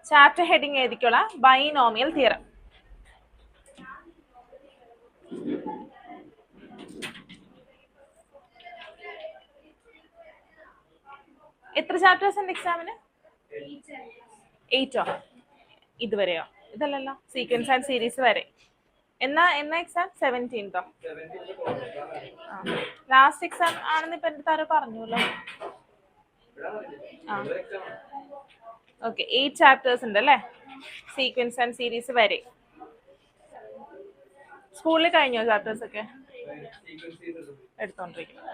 Chapter heading എഴുതിക്കോളാം, binomial theorem. എത്ര chapters ഉണ്ട് എക്സാമിന്? 8ഓ? ഇതുവരെയോ? ഇതല്ലല്ലോ, സീക്വൻസ് ആൻഡ് സീരീസ് വരെ. എന്നാ എക്സാം? 17th. ലാസ്റ്റ് എക്സാം ആണെന്ന് ഇപ്പൊ എന്റെ താരം പറഞ്ഞല്ലോ. ഓക്കെ, 8 ചാപ്റ്റേഴ്സ് ഉണ്ട് അല്ലേ, സീക്വൻസ് ആൻഡ് സീരീസ് വരെ. സ്കൂളിൽ കഴിഞ്ഞോ ചാപ്റ്റേഴ്സ് ഒക്കെ? എടുത്തോണ്ടിരിക്കുന്നു.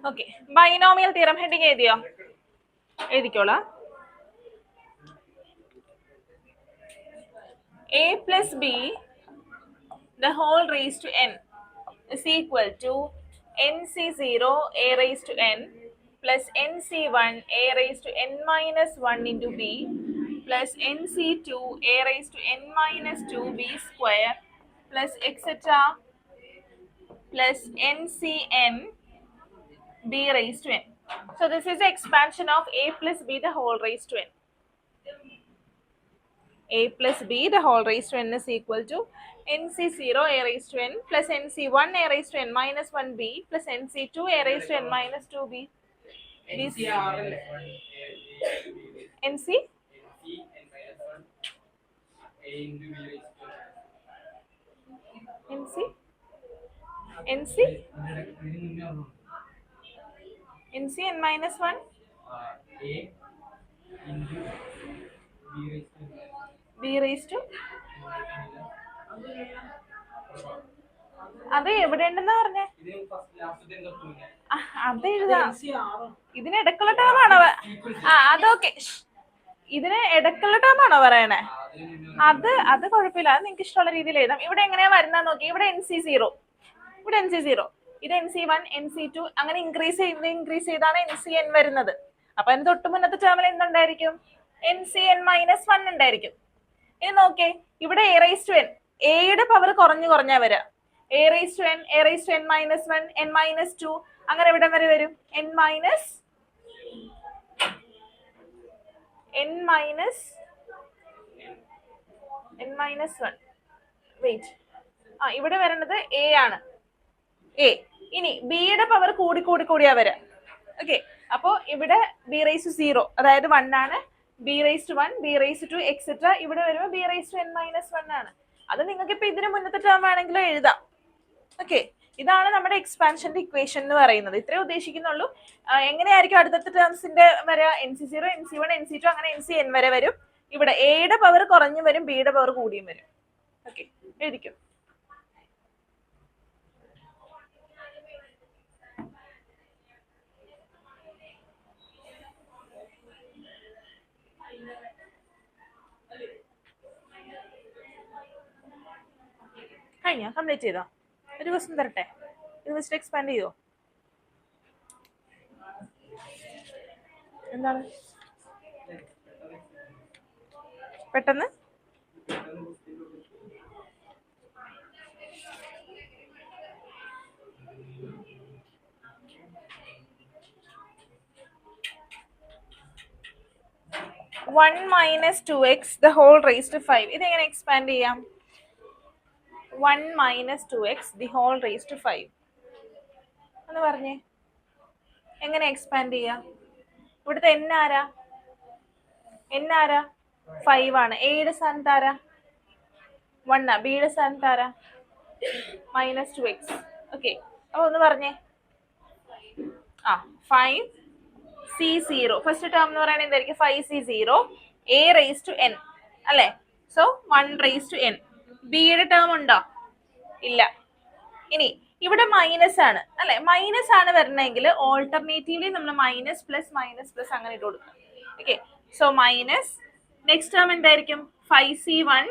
ഓക്കെ, ബൈനോമിയൽ തിയറം ഹെഡിങ് എഴുതിയോ? എഴുതിക്കോളാം. a plus b the whole raised to n is equal to nc0 a raised to n plus nc1 a raised to n minus 1 into b plus nc2 a raised to n minus 2b square plus etc plus ncn b raised to n. So this is the expansion of a plus b the whole raised to n. a plus b the whole raised to n is equal to nc0 a raised to n plus nc1 a raised to n minus 1b plus nc2 a raised to n minus 2b. This nc n minus 1 b raised to അത് എവിടെ ഉണ്ടെന്നാ പറഞ്ഞേ? അത് എഴുതാം, ഇതിന് ഇടക്കുള്ള term ആണോ? അതൊക്കെ ഇതിന് ഇടക്കുള്ള ടേം ആണോ പറയണേ? അത് കുഴപ്പമില്ല, അത് നിങ്ങൾക്ക് ഇഷ്ടമുള്ള രീതിയിൽ എഴുതാം. ഇവിടെ എങ്ങനെയാ വരുന്ന നോക്കി, ഇവിടെ nc0, ഇവിടെ nc0, ഇത് nc1 nc2 അങ്ങനെ ഇൻക്രീസ് ചെയ്താണ് ncn വരുന്നത്. അപ്പൊ അതിന് തൊട്ട് മുന്നത്തെ ടേമിൽ എന്തുണ്ടായിരിക്കും? ncn minus 1 ഉണ്ടായിരിക്കും. ഇനി നോക്കേ, ഇവിടെ a raised to n, എയുടെ പവർ കുറഞ്ഞാ വരാ. a raised to n, a raised to n minus 1, n minus 2 അങ്ങനെ എവിടെ വരെ വരും? n minus 1. വെയിറ്റ്, ഇവിടെ വരുന്നത് a ആണ്, a. ഇനി b യുടെ പവർ കൂടിയാ വരാ. ഓക്കെ, അപ്പോ ഇവിടെ b raised to 0 അതായത് 1 ആണ്, b raised to 1, b raised to 2 etcetera ഇവിടെ വരുമ്പോൾ b raised to n minus 1 ആണ്. അത് നിങ്ങൾക്ക് ഇപ്പൊ ഇതിന് മുന്നത്തെ ടേം ആണെങ്കിലും എഴുതാം. ഓക്കെ, ഇതാണ് നമ്മുടെ എക്സ്പാൻഷന്റെ ഇക്വേഷൻ എന്ന് പറയുന്നത്. ഇത്രേ ഉദ്ദേശിക്കുന്നുള്ളൂ. എങ്ങനെയായിരിക്കും അടുത്ത ടേംസിന്റെ വരിക? nc0 nc1 nc2 അങ്ങനെ ncn വരെ വരും. ഇവിടെ എയുടെ പവർ കുറഞ്ഞു വരും, ബിയുടെ പവർ കൂടിയും വരും. ഓക്കെ, എഴുതിക്കും. കഴിഞ്ഞോ? കംപ്ലീറ്റ് ചെയ്തോ? ഒരു ക്വസ്റ്റ്യൻ തരട്ടെ, ഇത് വെച്ചിട്ട് എക്സ്പാൻഡ് ചെയ്തോ? എന്താണ് പെട്ടെന്ന്? (1 minus 2x the whole raised to 5) ഇതെങ്ങനെ എക്സ്പാൻഡ് ചെയ്യാം? 1 minus 2x the whole raised to 5 എന്ന് പറഞ്ഞേ, എങ്ങനെ എക്സ്പാൻഡ് ചെയ്യാം? ഇവിടുത്തെ n ആരാ? 5 ആണ്. എയുടെ സ്ഥാനത്ത് ആരാ? 1 ആ. ബിയുടെ സ്ഥാനത്ത് ആരാ? -2x. ഓക്കെ, അപ്പൊ ഒന്ന് പറഞ്ഞേ. 5c0 ഫസ്റ്റ് ടേം എന്ന് പറയുന്നത് എന്തായിരിക്കും? 5c0 a raised to n അല്ലേ? So 1 raised to n. ബിയുടെ ടേം ഉണ്ടോ? ഇല്ല. ഇനി ഇവിടെ മൈനസ് ആണ് അല്ലെ? മൈനസ് ആണ് വരണമെങ്കിൽ ഓൾട്ടർനേറ്റീവ്ലി നമ്മൾ മൈനസ് പ്ലസ് അങ്ങനെ ഇട്ട് കൊടുക്കാം. Okay, so minus next term എന്തായിരിക്കും? 5c1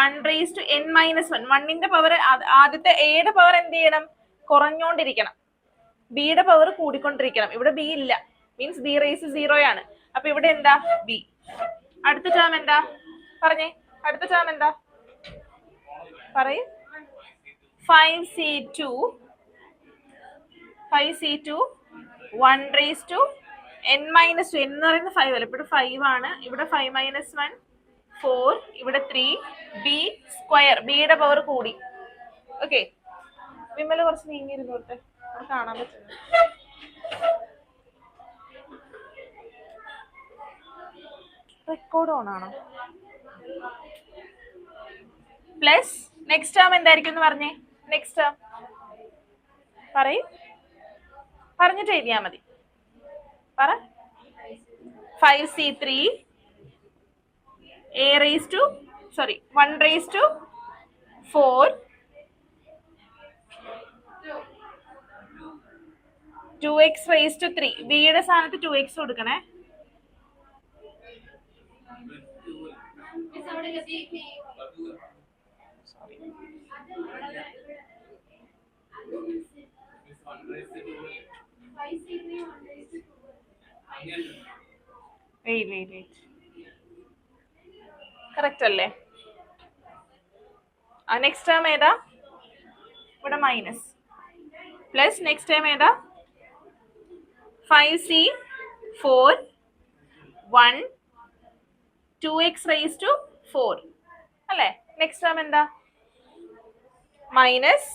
1 raised to n minus 1. 1ന്റെ പവർ ആദ്യത്തെ എയുടെ പവർ എന്ത് ചെയ്യണം? കുറഞ്ഞോണ്ടിരിക്കണം. ബിയുടെ പവർ കൂടിക്കൊണ്ടിരിക്കണം. ഇവിടെ ബി ഇല്ല, മീൻസ് ബി റേസ് 0 ആണ്. അപ്പൊ ഇവിടെ എന്താ? ബി. അടുത്ത ടേം എന്താ? പറഞ്ഞേ, അടുത്ത ടേം എന്താ? പറയൂ. 5c2 1 raised to n minus 2. n എന്ന് പറയുന്നത് 5 അല്ല, ഇവിടെ 5 ആണ്, ഇവിടെ 5 minus 1 4, ഇവിടെ 3 b സ്ക്വയർ, ബിയുടെ പവർ കൂടി. ഓക്കെ, വിമല കുറച്ച് നീങ്ങിയിരുന്നോട്ടെ, കാണാൻ പറ്റുന്നു. റെക്കോർഡ് ഓൺ ആണോ? പ്ലസ് നെക്സ്റ്റ് ടേം എന്തായിരിക്കും എന്ന് പറഞ്ഞേ. നെക്സ്റ്റ് ടേം പറയും, പറഞ്ഞിട്ട് എഴുതിയാ മതി. പറ. 5c3 1 raised to 4 2x raised to 3. ബിയുടെ സ്ഥാനത്ത് 2x കൊടുക്കണേ. വെയിറ്റ് കറക്റ്റ് അല്ലേ? നെക്സ്റ്റ് ടേം ഏതാ? ഇവിടെ മൈനസ്. പ്ലസ് നെക്സ്റ്റ് ടേം ഏതാ? 5c4 1 2x raised to 4 അല്ലേ? നെക്സ്റ്റ് ടേം എന്താ? മൈനസ്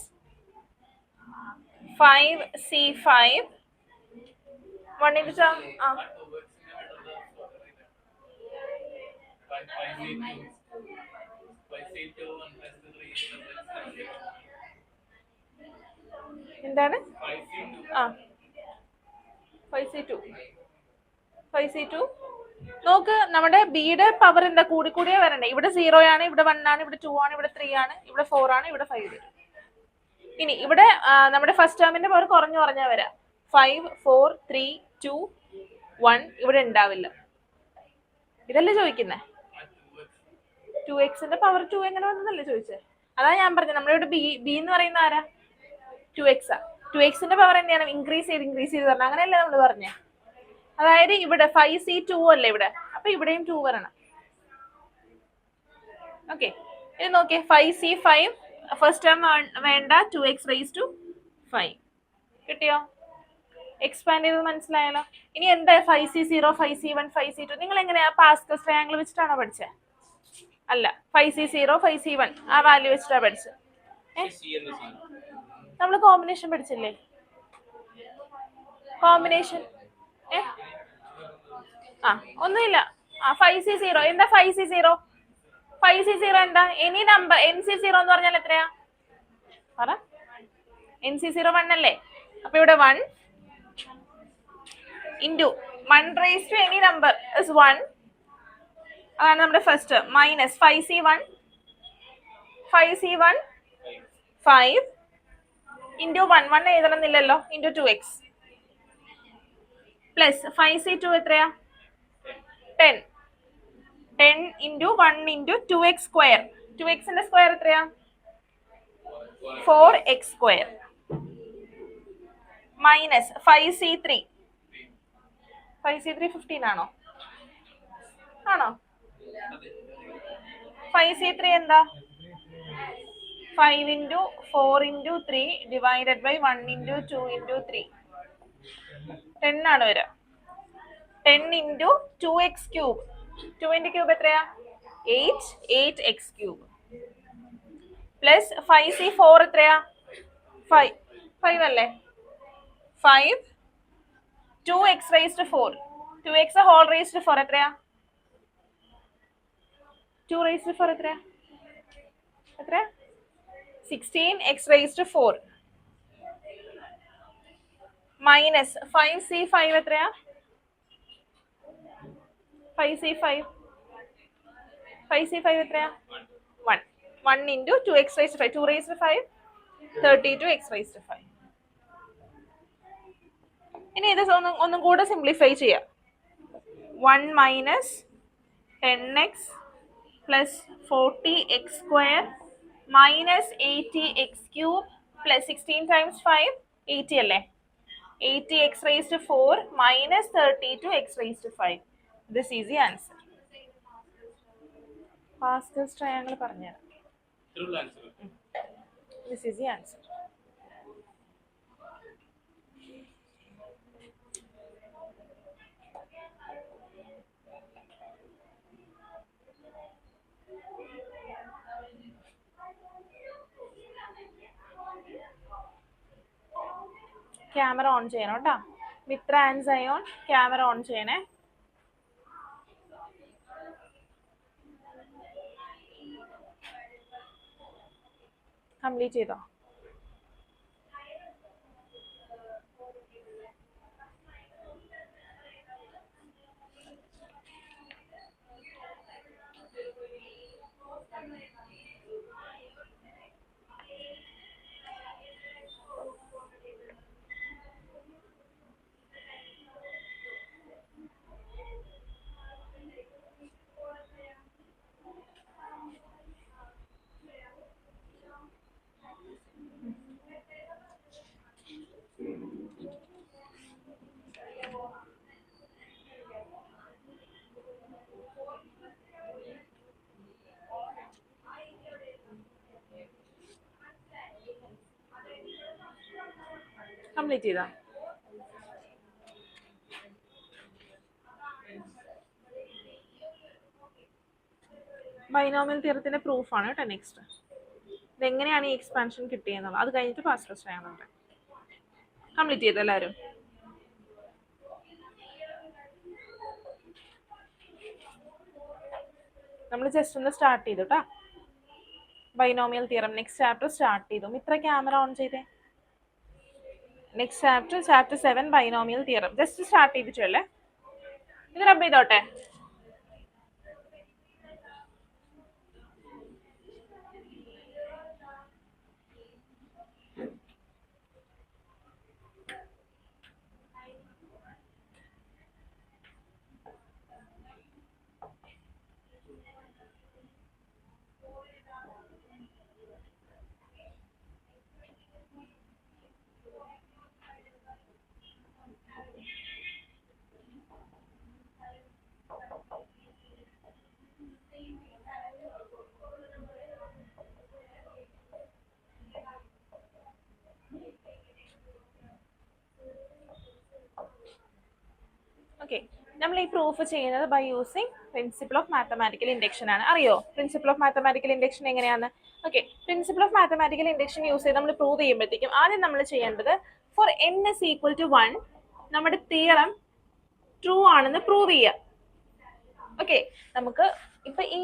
5c5 1 into term എന്താണ്? 5c2 നോക്ക്, നമ്മുടെ ബിയുടെ പവർ എന്താ? കൂടിയേ വരണ്ടേ. ഇവിടെ 0 ആണ്, ഇവിടെ 1 ആണ്, ഇവിടെ 2 ആണ്, ഇവിടെ 3 ആണ്, ഇവിടെ 4 ആണ്, ഇവിടെ 5. ഇനി ഇവിടെ നമ്മുടെ ഫസ്റ്റ് ടേമിന്റെ പവർ കുറഞ്ഞു വരാം. 5 4 3 2 1 ഇവിടെ ഉണ്ടാവില്ല. ഇതല്ലേ ചോദിക്കുന്നേ? 2xന്റെ പവർ 2 എങ്ങനെ വന്നതല്ലേ ചോദിച്ചേ? അതാ ഞാൻ പറഞ്ഞത്, നമ്മളിവിടെ ബി എന്ന് പറയുന്ന ആരാ? 2x ആ. 2xന്റെ പവർ എന്താണ്? ഇൻക്രീസ് ചെയ്ത് തരണം, അങ്ങനെയല്ലേ നമ്മൾ പറഞ്ഞേ? അതായത് ഇവിടെ 5c2 അല്ലേ ഇവിടെ, അപ്പൊ ഇവിടെയും 2 വരണം. ഓക്കെ, ഇനി നോക്കിയേ. 5c5 ഫസ്റ്റ് ടേം വേണ്ട, 2x raised to 5 കിട്ടിയോ? എക്സ്പാൻഡ് ചെയ്തത് മനസ്സിലായല്ലോ. ഇനി എന്താ 5c0 5c1 5c2? നിങ്ങൾ എങ്ങനെയാ പാസ്കൽ ട്രയാങ്കിൾ വെച്ചിട്ടാണോ പഠിച്ചത്? അല്ല, 5c0 5c1 ആ വാല്യൂ വെച്ചിട്ടാ പഠിച്ചത്. നമ്മൾ കോമ്പിനേഷൻ പഠിച്ചില്ലേ? കോമ്പിനേഷൻ ഒന്നുമില്ല. 5c0 എന്താ? 5c0 എന്താ? Any number. nc0 എന്ന് പറഞ്ഞാൽ എത്രയാ? പറ. nc0 1 അല്ലേ? അപ്പൊ ഇവിടെ 1 into 1 raised to any number is 1. അതാണ് നമ്മുടെ ഫസ്റ്റ്. മൈനസ് 5c1 5 into 1 എഴുതണമെന്നില്ലല്ലോ, into 2x പ്ലസ് 5c2 എത്രയാ? 10 into 1 into 2x സ്ക്വയർ. 2xന്റെ സ്ക്വയർ എത്രയാ? 4x സ്ക്വയർ മൈനസ് 5c3 15 ആണോ? 5c3 എന്താ? 5 into 4 into 3 divided by 1 into 2 into 3 10 ആണ് വരിക. 10 into 2x cube. 2ന്റെ ക്യൂബ് എത്രയാ? 8x cube പ്ലസ് 5c4 എത്രയാ? 5 അല്ലേ? 5 2x raised to 4 2x whole raised to 4 എത്രയാ? 2 raised to 4 എത്രയാ? 16x raised to 4 minus 5c5 എത്രയാ? 5c5 എത്രയാ? 1 into 2x raised to 5 2 raised to 5 32x raised to 5. ഇനി ഇത് ഒന്നും കൂടെ സിംപ്ലിഫൈ ചെയ്യാം. 1 minus 10x plus 40x square minus 80x cube plus 16 times 5 80 അല്ലേ? 80x raised to 4 minus 32x raised to 5. This is the answer. Pascal's triangle പറഞ്ഞുതരാം. This is the answer. Camera on ചെയ്യണം കേട്ടോ. Mitra and Sayon camera on ചെയ്യണേ. Complete ചെയ്തോ? Complete ചെയ്താ? Binomial തിയറത്തിന്റെ പ്രൂഫാണ് കേട്ടോ. നെക്സ്റ്റ് ഇതെങ്ങനെയാണ് ഈ എക്സ്പാൻഷൻ കിട്ടിയെന്നുള്ളത്, അത് കഴിഞ്ഞിട്ട് ഫാസ്റ്റ് ചെയ്യണം. കംപ്ലീറ്റ് ചെയ്തു എല്ലാവരും? നമ്മൾ ജസ്റ്റ് ഒന്ന് സ്റ്റാർട്ട് ചെയ്തു കേട്ടോ. Binomial theorem next chapter start ചെയ്തു. മിത്ര ക്യാമറ ഓൺ ചെയ്തേ. Next chapter 7 binomial theorem just start ചെയ്തിട്ടല്ലേ. ഇത് റബ് ചെയ്തോട്ടെ. ഓക്കെ, നമ്മൾ ഈ പ്രൂഫ് ചെയ്യുന്നത് by using principle of mathematical induction ആണ്. അറിയോ പ്രിൻസിപ്പിൾ ഓഫ് മാത്തമാറ്റിക്കൽ ഇൻഡക്ഷൻ എങ്ങനെയാണ്? Okay, principle of mathematical induction use ചെയ്ത് നമ്മൾ പ്രൂവ് ചെയ്യുമ്പോഴത്തേക്കും ആദ്യം നമ്മൾ ചെയ്യേണ്ടത് for n is equal to 1 നമ്മുടെ തിയറം ട്രൂ ആണെന്ന് പ്രൂവ് ചെയ്യാം. ഓക്കെ, നമുക്ക് ഇപ്പൊ ഈ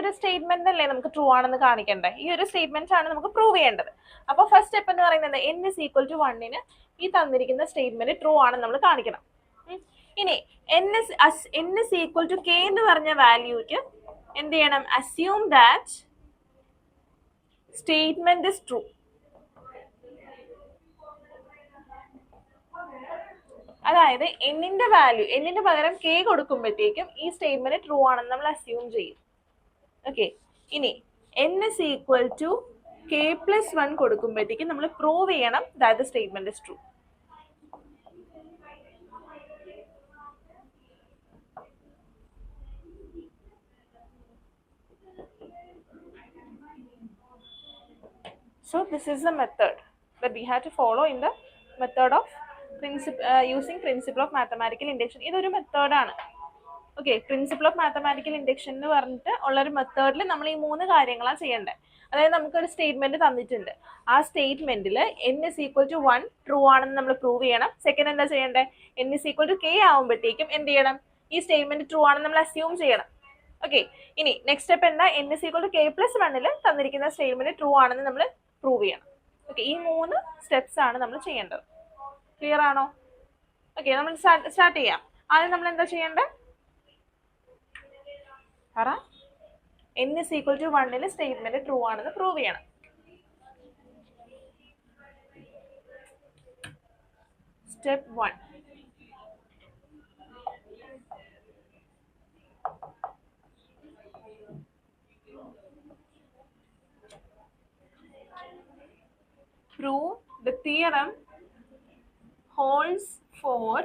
ഒരു സ്റ്റേറ്റ്മെന്റ് അല്ലേ നമുക്ക് ട്രൂ ആണെന്ന് കാണിക്കണ്ടേ? ഈ ഒരു സ്റ്റേറ്റ്മെന്റ് ആണ് നമുക്ക് പ്രൂവ് ചെയ്യേണ്ടത്. അപ്പൊ ഫസ്റ്റ് സ്റ്റെപ്പ് എന്ന് പറയുന്നത് n is equal to 1 ഈ തന്നിരിക്കുന്ന സ്റ്റേറ്റ്മെന്റ് ട്രൂ ആണെന്ന് നമ്മൾ കാണിക്കണം. ഇനി n is equal to k എന്ന് പറഞ്ഞ വാല്യൂക്ക് എന്ത് ചെയ്യണം? Assume that statement is true. അതായത് എന്നിന്റെ വാല്യൂ, എന്നിന്റെ പകരം k കൊടുക്കുമ്പോഴത്തേക്കും ഈ സ്റ്റേറ്റ്മെന്റ് ട്രൂ ആണെന്ന് നമ്മൾ അസ്യൂം ചെയ്യും. ഓക്കെ, ഇനി n is equal to k plus 1 കൊടുക്കുമ്പോഴത്തേക്കും നമ്മൾ പ്രൂവ് ചെയ്യണം that the statement is true. So this is the method that we have to follow in the method of using principle of mathematical induction. ഇതൊരു മെത്തേഡാണ്. Okay, principle of mathematical induction എന്ന് പറഞ്ഞിട്ട് ഉള്ളൊരു മെത്തേഡിൽ നമ്മൾ ഈ 3 കാര്യങ്ങളാണ് ചെയ്യേണ്ടത്. അതായത് നമുക്കൊരു സ്റ്റേറ്റ്മെന്റ് തന്നിട്ടുണ്ട്. ആ സ്റ്റേറ്റ്മെന്റിൽ n is equal to 1 true ആണെന്ന് നമ്മൾ പ്രൂവ് ചെയ്യണം. സെക്കൻഡ് എന്താ ചെയ്യേണ്ടത്? n is equal to k ആവുമ്പോഴത്തേക്കും എന്ത് ചെയ്യണം? ഈ സ്റ്റേറ്റ്മെന്റ് ട്രൂ ആണെന്ന് നമ്മൾ അസ്യൂം ചെയ്യണം. ഓക്കെ, ഇനി നെക്സ്റ്റ് സ്റ്റെപ്പ് എന്താ? n is equal to k plus 1 തന്നിരിക്കുന്ന സ്റ്റേറ്റ്മെന്റ് ട്രൂ ആണെന്ന് നമ്മൾ പ്രൂവ് ചെയ്യണം. ഓക്കെ, ഈ 3 സ്റ്റെപ്സ് ആണ് നമ്മൾ ചെയ്യേണ്ടത്. ക്ലിയർ ആണോ? ഓക്കെ, നമ്മൾ സ്റ്റാർട്ട് ചെയ്യാം. ആദ്യം നമ്മൾ എന്താ ചെയ്യേണ്ടത്? പറ. n is equal to 1 statement true ആണെന്ന് പ്രൂവ് ചെയ്യണം. Step 1. Prove the theorem holds for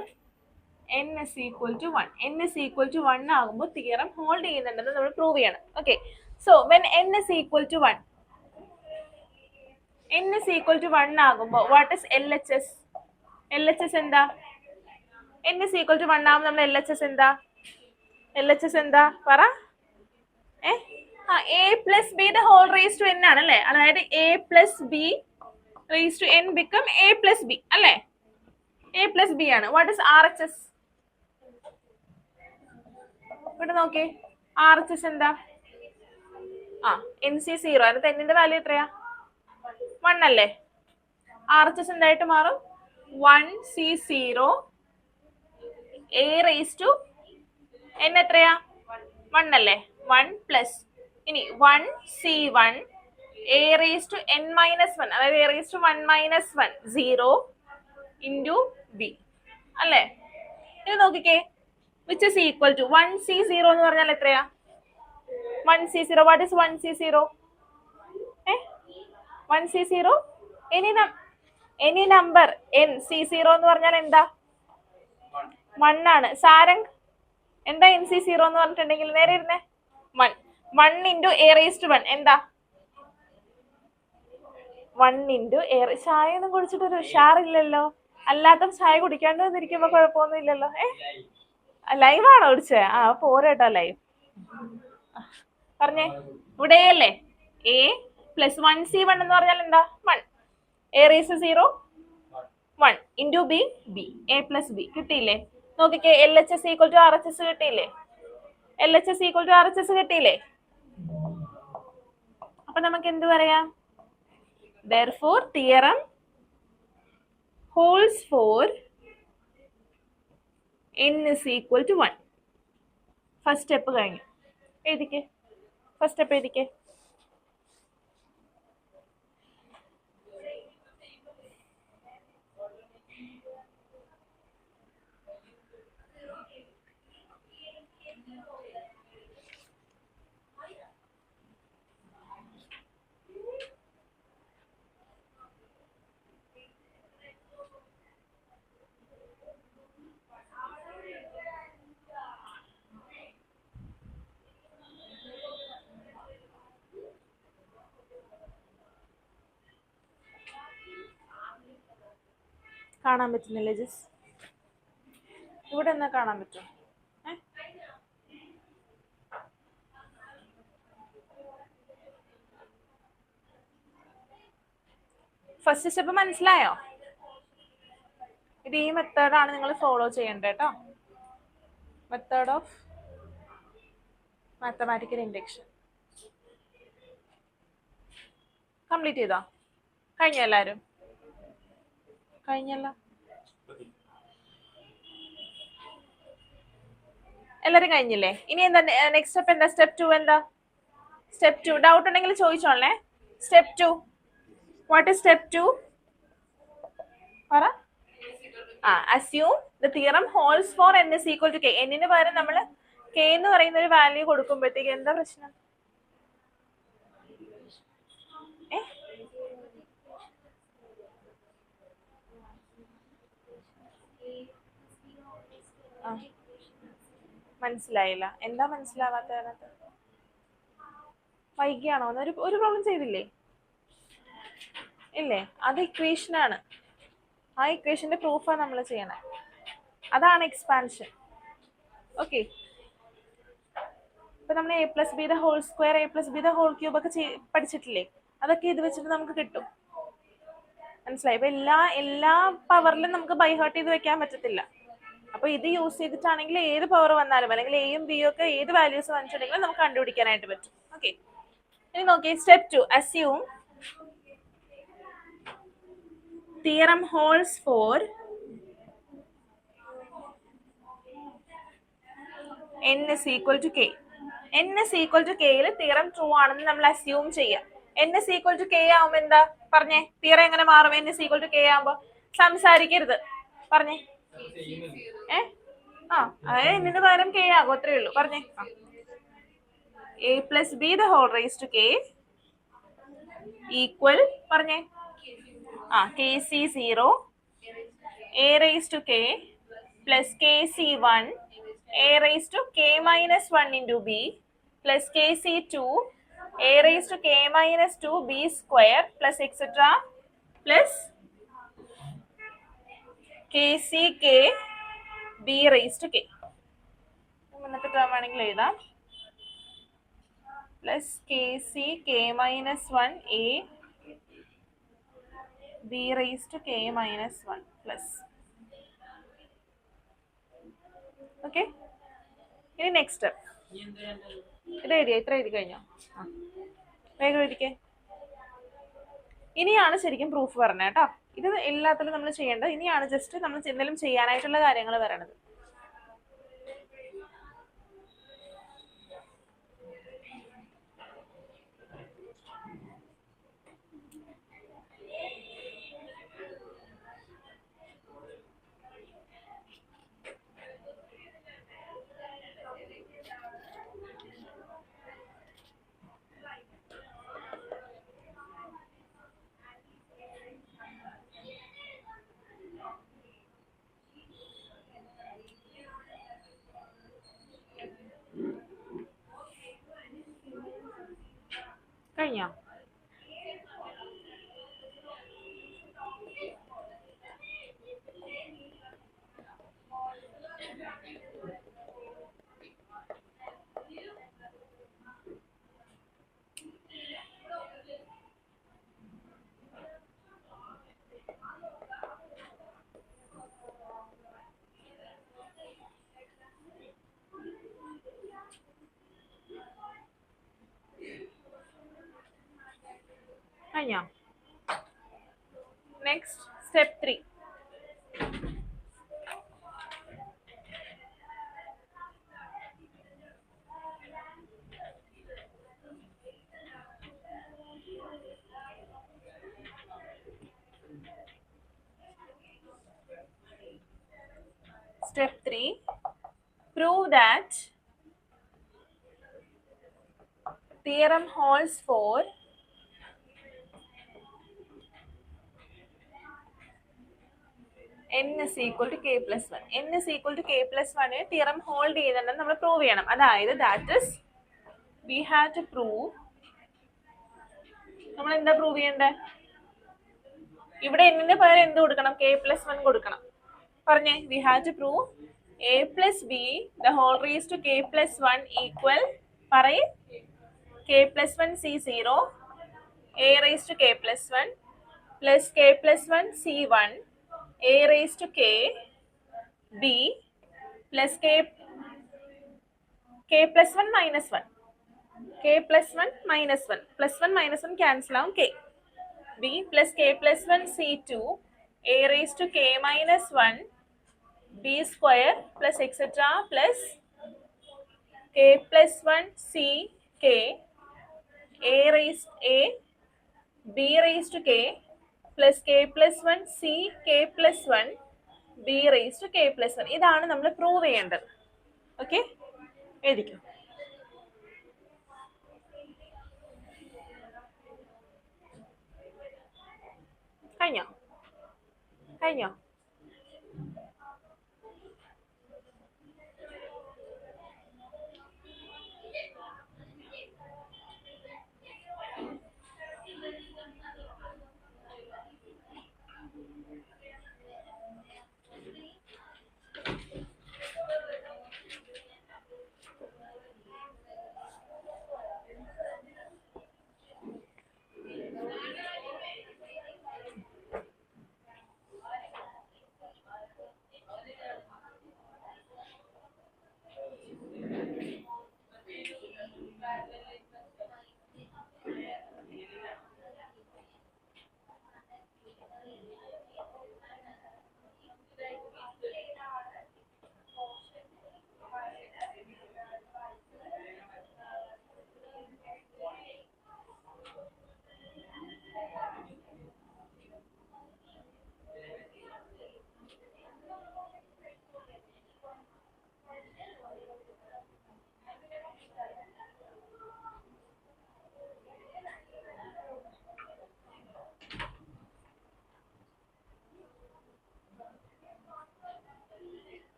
n is equal to 1. n is equal to 1 ആകുമ്പോൾ തിയറം ഹോൾഡ് ചെയ്യുന്നുണ്ടെന്ന് നമ്മൾ പ്രൂവ് ചെയ്യണം. Okay, so when n is equal to 1, n is equal to 1 ആകുമ്പോൾ what is LHS? LHS എന്താ? n is equal to 1 ആകുമ്പോൾ നമ്മൾ LHS എന്താ? LHS എന്താ പറ? a plus b the whole raised to n ആണ് അല്ലേ? അതായത് a plus b raised to n become a plus b അല്ലേ? a plus b ആണ്. What is RHS? ഇവിടെ നോക്കേ, RHS എന്താ? NC0. അതിന് n-ന്റെ വാല്യൂ എത്രയാ? 1 അല്ലേ? RHS എന്തായിട്ട് മാറും? 1C0 a raised to n എത്രയാ? 1 അല്ലേ? 1 പ്ലസ് ഇനി 1C1 a raised to n minus 1, അതായത് a raised to 1 minus 1 0 into b അല്ലേ? ഇത് നോക്കിക്കേ, which is equal to 1C0 എന്ന് പറഞ്ഞാൽ എത്രയാ? 1C0. what is 1C0? 1C0 any number n C0 എന്ന് പറഞ്ഞാൽ എന്താ? 1 ആണ്. സാരംഗ് എന്താ NC0 എന്ന് പറഞ്ഞിട്ടുണ്ടെങ്കിൽ? നേരെ ഇരുന്നേ. 1 into a raised to 1 എന്താ? 1 into a. ചായ ഒന്നും കുടിച്ചിട്ടൊരു ഉഷാറില്ലല്ലോ. അല്ലാത്ത ചായ കുടിക്കാണ്ട് വന്നിരിക്കുമ്പോ കുഴപ്പമൊന്നും ഇല്ലല്ലോ. ലൈവാണോ കുടിച്ചേ? പോരട്ടോ ലൈവ്. പറഞ്ഞേ, ഇവിടെയല്ലേ a plus 1C1 എന്ന് പറഞ്ഞാൽ എന്താ? 1. a raised to 0 1 into b a plus b. കിട്ടിയില്ലേ? നോക്കിക്കേ, LHS equal to RHS കിട്ടിയില്ലേ? LHS equal to RHS കിട്ടിയില്ലേ? അപ്പൊ നമുക്ക് എന്ത് പറയാം? Therefore theorem holds for n is equal to 1. First step കഴിഞ്ഞു. എഴുതിക്കേ, ഫസ്റ്റ് സ്റ്റെപ്പ് എഴുതിക്കേ. കാണാൻ പറ്റുന്നില്ല ജസ്? ഇവിടെ എന്നാ കാണാൻ പറ്റും? ഫസ്റ്റ് സ്റ്റെപ്പ് മനസ്സിലായോ? ഇത് ഈ മെത്തേഡാണ് നിങ്ങൾ ഫോളോ ചെയ്യേണ്ടത് കേട്ടോ. Method of mathematical induction. Complete ചെയ്തോ? കഴിഞ്ഞോ എല്ലാവരും? കഴിഞ്ഞല്ല? എല്ലാരും കഴിഞ്ഞില്ലേ? ഇനി എന്താ നെക്സ്റ്റ് സ്റ്റെപ്പ്? എന്താ സ്റ്റെപ്പ് 2? എന്താ സ്റ്റെപ്പ് 2? ഡൗട്ട് ഉണ്ടെങ്കിൽ ചോദിച്ചോളേ. Step 2, what is step 2? പറ. assume the theorem holds for n is equal to k. n-ന് പകരം നമ്മൾ k എന്ന് പറയുന്ന ഒരു വാല്യൂ കൊടുക്കുമ്പോഴത്തേക്ക് എന്താ പ്രശ്നം? മനസ്സിലായില്ല. എന്താ മനസ്സിലാവാത്തതിനകത്ത്? വൈകിയാണോ? ഒരു പ്രോബ്ലം ചെയ്തില്ലേ? ഇല്ലേ? അത് ഇക്വേഷനാണ്. ആ ഇക്വേഷന്റെ പ്രൂഫാണ് നമ്മൾ ചെയ്യണേ. അതാണ് എക്സ്പാൻഷൻ. ഓക്കെ, ഇപ്പൊ നമ്മൾ a plus b the whole square, a plus b the whole cube ഒക്കെ പഠിച്ചിട്ടില്ലേ? അതൊക്കെ ഇത് വെച്ചിട്ട് നമുക്ക് കിട്ടും. മനസ്സിലായി? ഇപ്പൊ എല്ലാ പവറിലും നമുക്ക് ബൈ ഹാർട്ട് ചെയ്ത് വെക്കാൻ പറ്റത്തില്ല. അപ്പൊ ഇത് യൂസ് ചെയ്തിട്ടാണെങ്കിൽ ഏത് പവർ വന്നാലും, അല്ലെങ്കിൽ എയും ബിയും ഒക്കെ ഏത് വാല്യൂസ് വന്നിട്ടുണ്ടെങ്കിലും നമുക്ക് കണ്ടുപിടിക്കാനായിട്ട് പറ്റും. ഓക്കെ, ഇനി നോക്കിയേ step 2. assume theorem holds for n is equal to k. n is equal to k യിൽ തിയറം ട്രൂ ആണെന്ന് നമ്മൾ അസ്യൂം ചെയ്യാം. n is equal to k ആവുമ്പോ എന്താ പറഞ്ഞേ? തിയറം എങ്ങനെ മാറും? n is equal to k ആവുമ്പോ സംസാരിക്കരുത്. പറഞ്ഞേ. അതായത് n-ന് പകരം k ആകും, അത്രേ ഉള്ളൂ. പറഞ്ഞേ. a plus b the whole raised to k equal, പറഞ്ഞേ. kc0 a raised to k plus kc1 a raised to k minus 1 into b plus kc2 a raised to k minus 2 b square plus etc. plus kc k b raised to k. മുന്നത്തെ term ആണെങ്കിൽ എഴുതാം. Plus K C K minus 1 A B raise to K minus 1 plus. Okay, ഇനി next ഇത് എഴുതിയ ഇത്ര എഴുതി കഴിഞ്ഞോ? വേഗം എഴുതിക്കേ. ഇനിയാണ് ശരിക്കും പ്രൂഫ് പറഞ്ഞത് കേട്ടോ. ഇത് എല്ലാത്തിലും നമ്മൾ ചെയ്യേണ്ടത് ഇനിയാണ്. ജസ്റ്റ് നമ്മൾ എന്തെങ്കിലും ചെയ്യാനായിട്ടുള്ള കാര്യങ്ങൾ വരണത്. കഴിഞ്ഞോ? കഴിഞ്ഞോ? Next step 3. Step 3. Prove that theorem holds for n is equal to k plus 1. n is equal to k plus 1 theorem hold ചെയ്യുന്നുണ്ടെന്ന് നമ്മൾ പ്രൂവ് ചെയ്യണം. അതായത് that is we have to prove. നമ്മൾ എന്താ പ്രൂവ് ചെയ്യണ്ടേ? ഇവിടെ എന്നിന്റെ പകരം എന്ത് കൊടുക്കണം? k plus 1 കൊടുക്കണം. പറഞ്ഞേ, we have to prove a plus b the whole raised to k plus 1 equal പറയേ k plus 1 c0 a raised to k plus 1 plus k plus 1 c1 a raised to k b plus k plus 1 minus 1 k plus 1 minus 1 plus 1 minus 1 cancel ആവും k b plus k plus 1 c2 a raised to k minus 1 b square plus etc. plus k plus 1 c k a raised a b raised to k plus k plus 1 c k plus 1 b raised to k plus 1. ഇതാണ് നമ്മൾ prove ചെയ്യേണ്ടത്. Okay, എഴുതിക്കോ. കഴിഞ്ഞോ? കഴിഞ്ഞോ?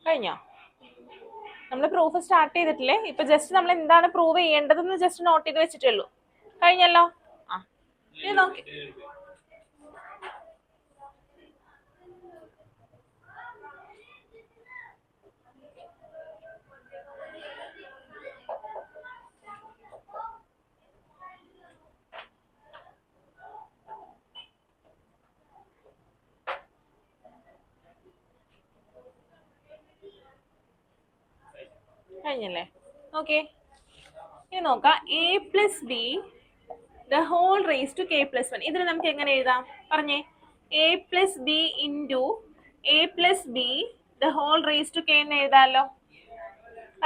കഴിഞ്ഞോ? നമ്മൾ proof start ചെയ്തിട്ടില്ലേ? ഇപ്പൊ ജസ്റ്റ് നമ്മൾ എന്താണ് പ്രൂവ് ചെയ്യേണ്ടതെന്ന് ജസ്റ്റ് നോട്ട് ചെയ്ത് വെച്ചിട്ടുള്ളൂ. കഴിഞ്ഞല്ലോ? ആ ഇത് നോക്കി. കഴിഞ്ഞല്ലേ? ഓക്കെ, ഇനി നോക്കാം. A plus B the whole raise to K plus one. ഇതിന് നമുക്ക് എങ്ങനെ എഴുതാം പറഞ്ഞേ? A plus B into A plus B the whole raise to K എന്ന് എഴുതാമല്ലോ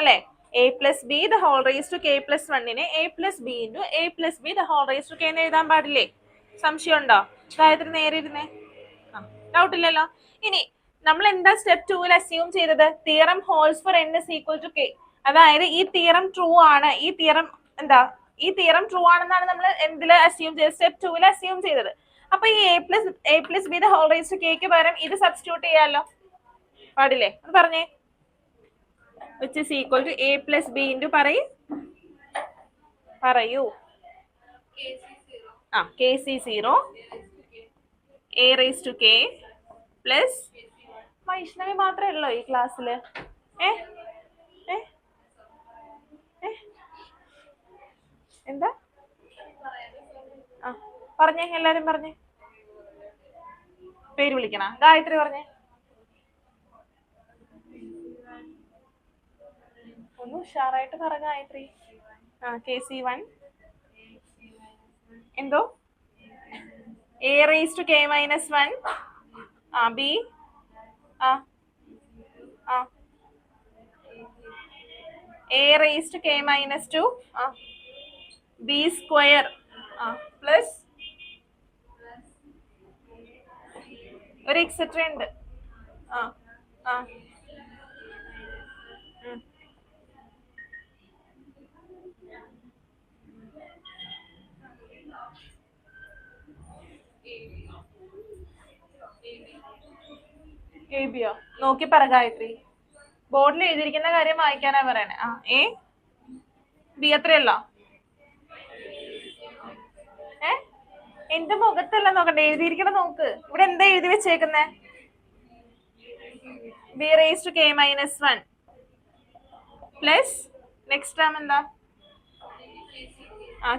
അല്ലെ? A plus B the whole raise to K plus വണ്ണിനെ A plus B into A plus B the whole raise to K എന്ന് എഴുതാൻ പാടില്ലേ? സംശയം ഉണ്ടോ? ഗായത്രി നേരെ ഇരുന്നേ. ഡൗട്ട് ഇല്ലല്ലോ. ഇനി നമ്മൾ എന്താ സ്റ്റെപ്പ് 2 അസ്യൂം ചെയ്തത്? Theorem holds for n is equal to k. അതായത് ഈ തിയറം ട്രൂ ആണ്. ഈ തിയറം എന്താ? ഈ തിയറം ട്രൂ ആണെന്നാണ് നമ്മൾ എന്തിൽ അസ്യൂം ചെയ്തത്? സ്റ്റെപ്പ് 2 അസ്യൂം ചെയ്തത്. അപ്പൊ ഈ A plus B the whole raise to കെക്ക് പകരം ഇത് സബ്സ്റ്റിറ്റ്യൂട്ട് ചെയ്യാമല്ലോ, പാടില്ലേ? അത് പറഞ്ഞേ. which is equal to a plus b into പറയൂ. kc0 a raised to k plus Vaishnavi മാത്രമേ ഉള്ളൂ ഈ ക്ലാസ്സില്? എന്താ പറഞ്ഞേ? എല്ലാരും പറഞ്ഞേ. പേര് വിളിക്കണ? ഗായത്രി പറഞ്ഞേ. ഒന്ന് ഉഷാറായിട്ട് പറ ഗായത്രി. kc1 എന്തോ a raised to k minus 1 b a raised to k minus 2 b square plus ഒരു എക്സെട്ര ഉണ്ട്. എബിയോ നോക്കി പറ ഗായത്രി. ബോർഡിൽ എഴുതിയിരിക്കുന്ന കാര്യം വായിക്കാനാ പറയണേ. എ ബി അത്രയല്ലോ? എന്റെ മുഖത്തല്ല നോക്കണ്ടേ, എഴുതിയിരിക്കണ നോക്ക്. ഇവിടെ എന്താ എഴുതി വെച്ചേക്കുന്നേ? B raise to K minus 1 plus next term എന്താ?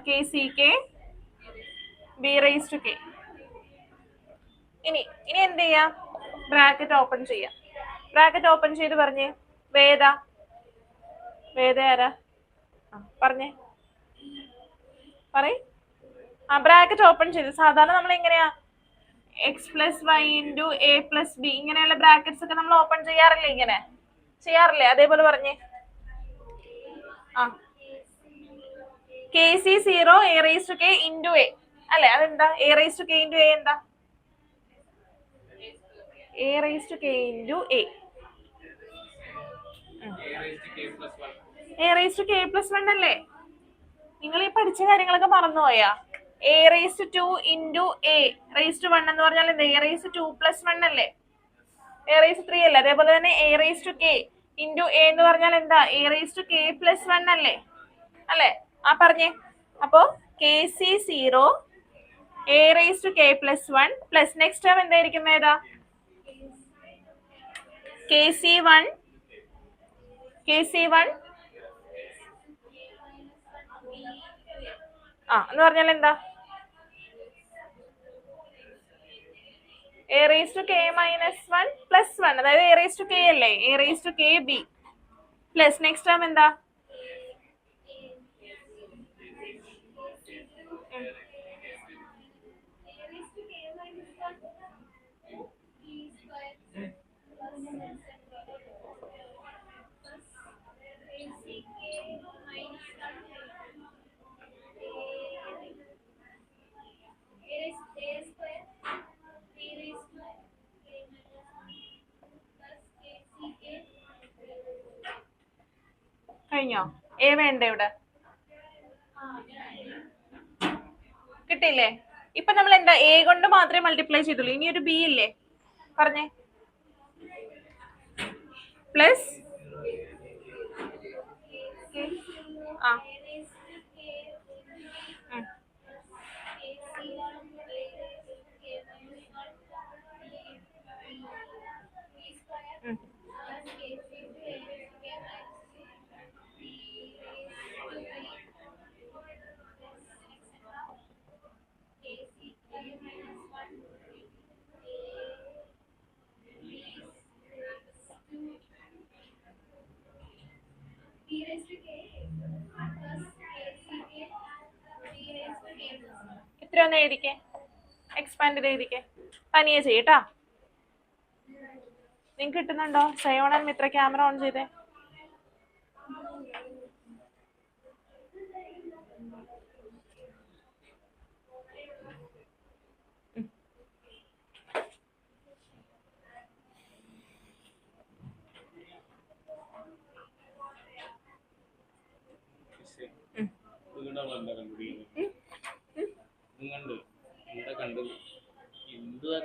K C K B raise to K. ഇനി എന്ത് ചെയ്യാം? ബ്രാക്കറ്റ് ഓപ്പൺ ചെയ്യാം. ബ്രാക്കറ്റ് ഓപ്പൺ ചെയ്ത് പറഞ്ഞേ. വേദ ആരാ? പറഞ്ഞേ പറയ്. ബ്രാക്കറ്റ് ഓപ്പൺ ചെയ്ത് സാധാരണ നമ്മൾ എങ്ങനെയാ X plus Y into A plus B ഇങ്ങനെയുള്ള ബ്രാക്കറ്റ്സ് ഒക്കെ നമ്മൾ ഓപ്പൺ ചെയ്യാറില്ലേ? ഇങ്ങനെ ചെയ്യാറില്ലേ? അതേപോലെ പറഞ്ഞേ. kc0 a raised to k into a അല്ലെ? അതെന്താ? a raised to k into a എന്താ? a raised to k into a a raised to k plus 1 അല്ലേ? നിങ്ങൾ ഈ പഠിച്ച കാര്യങ്ങളൊക്കെ മറന്നുപോയാ? a raised to 2 into a raised to 1 എന്ന് പറഞ്ഞാൽ എന്താ? a raised to 2 plus 1 അല്ലേ? a raised to 3 അല്ലേ? അതേപോലെ തന്നെ a raised to k into a എന്ന് പറഞ്ഞാൽ എന്താ? a raised to k plus 1 അല്ലേ? പറഞ്ഞേ. അപ്പോ kc0 a raised to k plus 1 plus next term എന്തായിരിക്കും? ഏതാ? kc1 എന്ന് പറഞ്ഞാൽ എന്താ? a raised to k minus 1 plus 1 അതായത് a raised to k അല്ലേ? a raised to k b plus next term എന്താ? കഴിഞ്ഞോ? എ വേണ്ട ഇവിടെ? കിട്ടിയില്ലേ? ഇപ്പൊ നമ്മൾ എന്താ എ കൊണ്ട് മാത്രമേ മൾട്ടിപ്ലൈ ചെയ്തുള്ളൂ. ഇനി ഒരു ബി ഇല്ലേ? പറഞ്ഞേ. പ്ലസ് ആ ഉം. ഉം. ഇത്ര ഒന്ന് എഴുതിക്കേ, എക്സ്പാൻഡ് എഴുതിക്കേ, തനിയെ ചെയ്യട്ടാ. നിങ്ങൾക്ക് കിട്ടുന്നുണ്ടോ? Sayon and Mitra camera on ചെയ്തേ.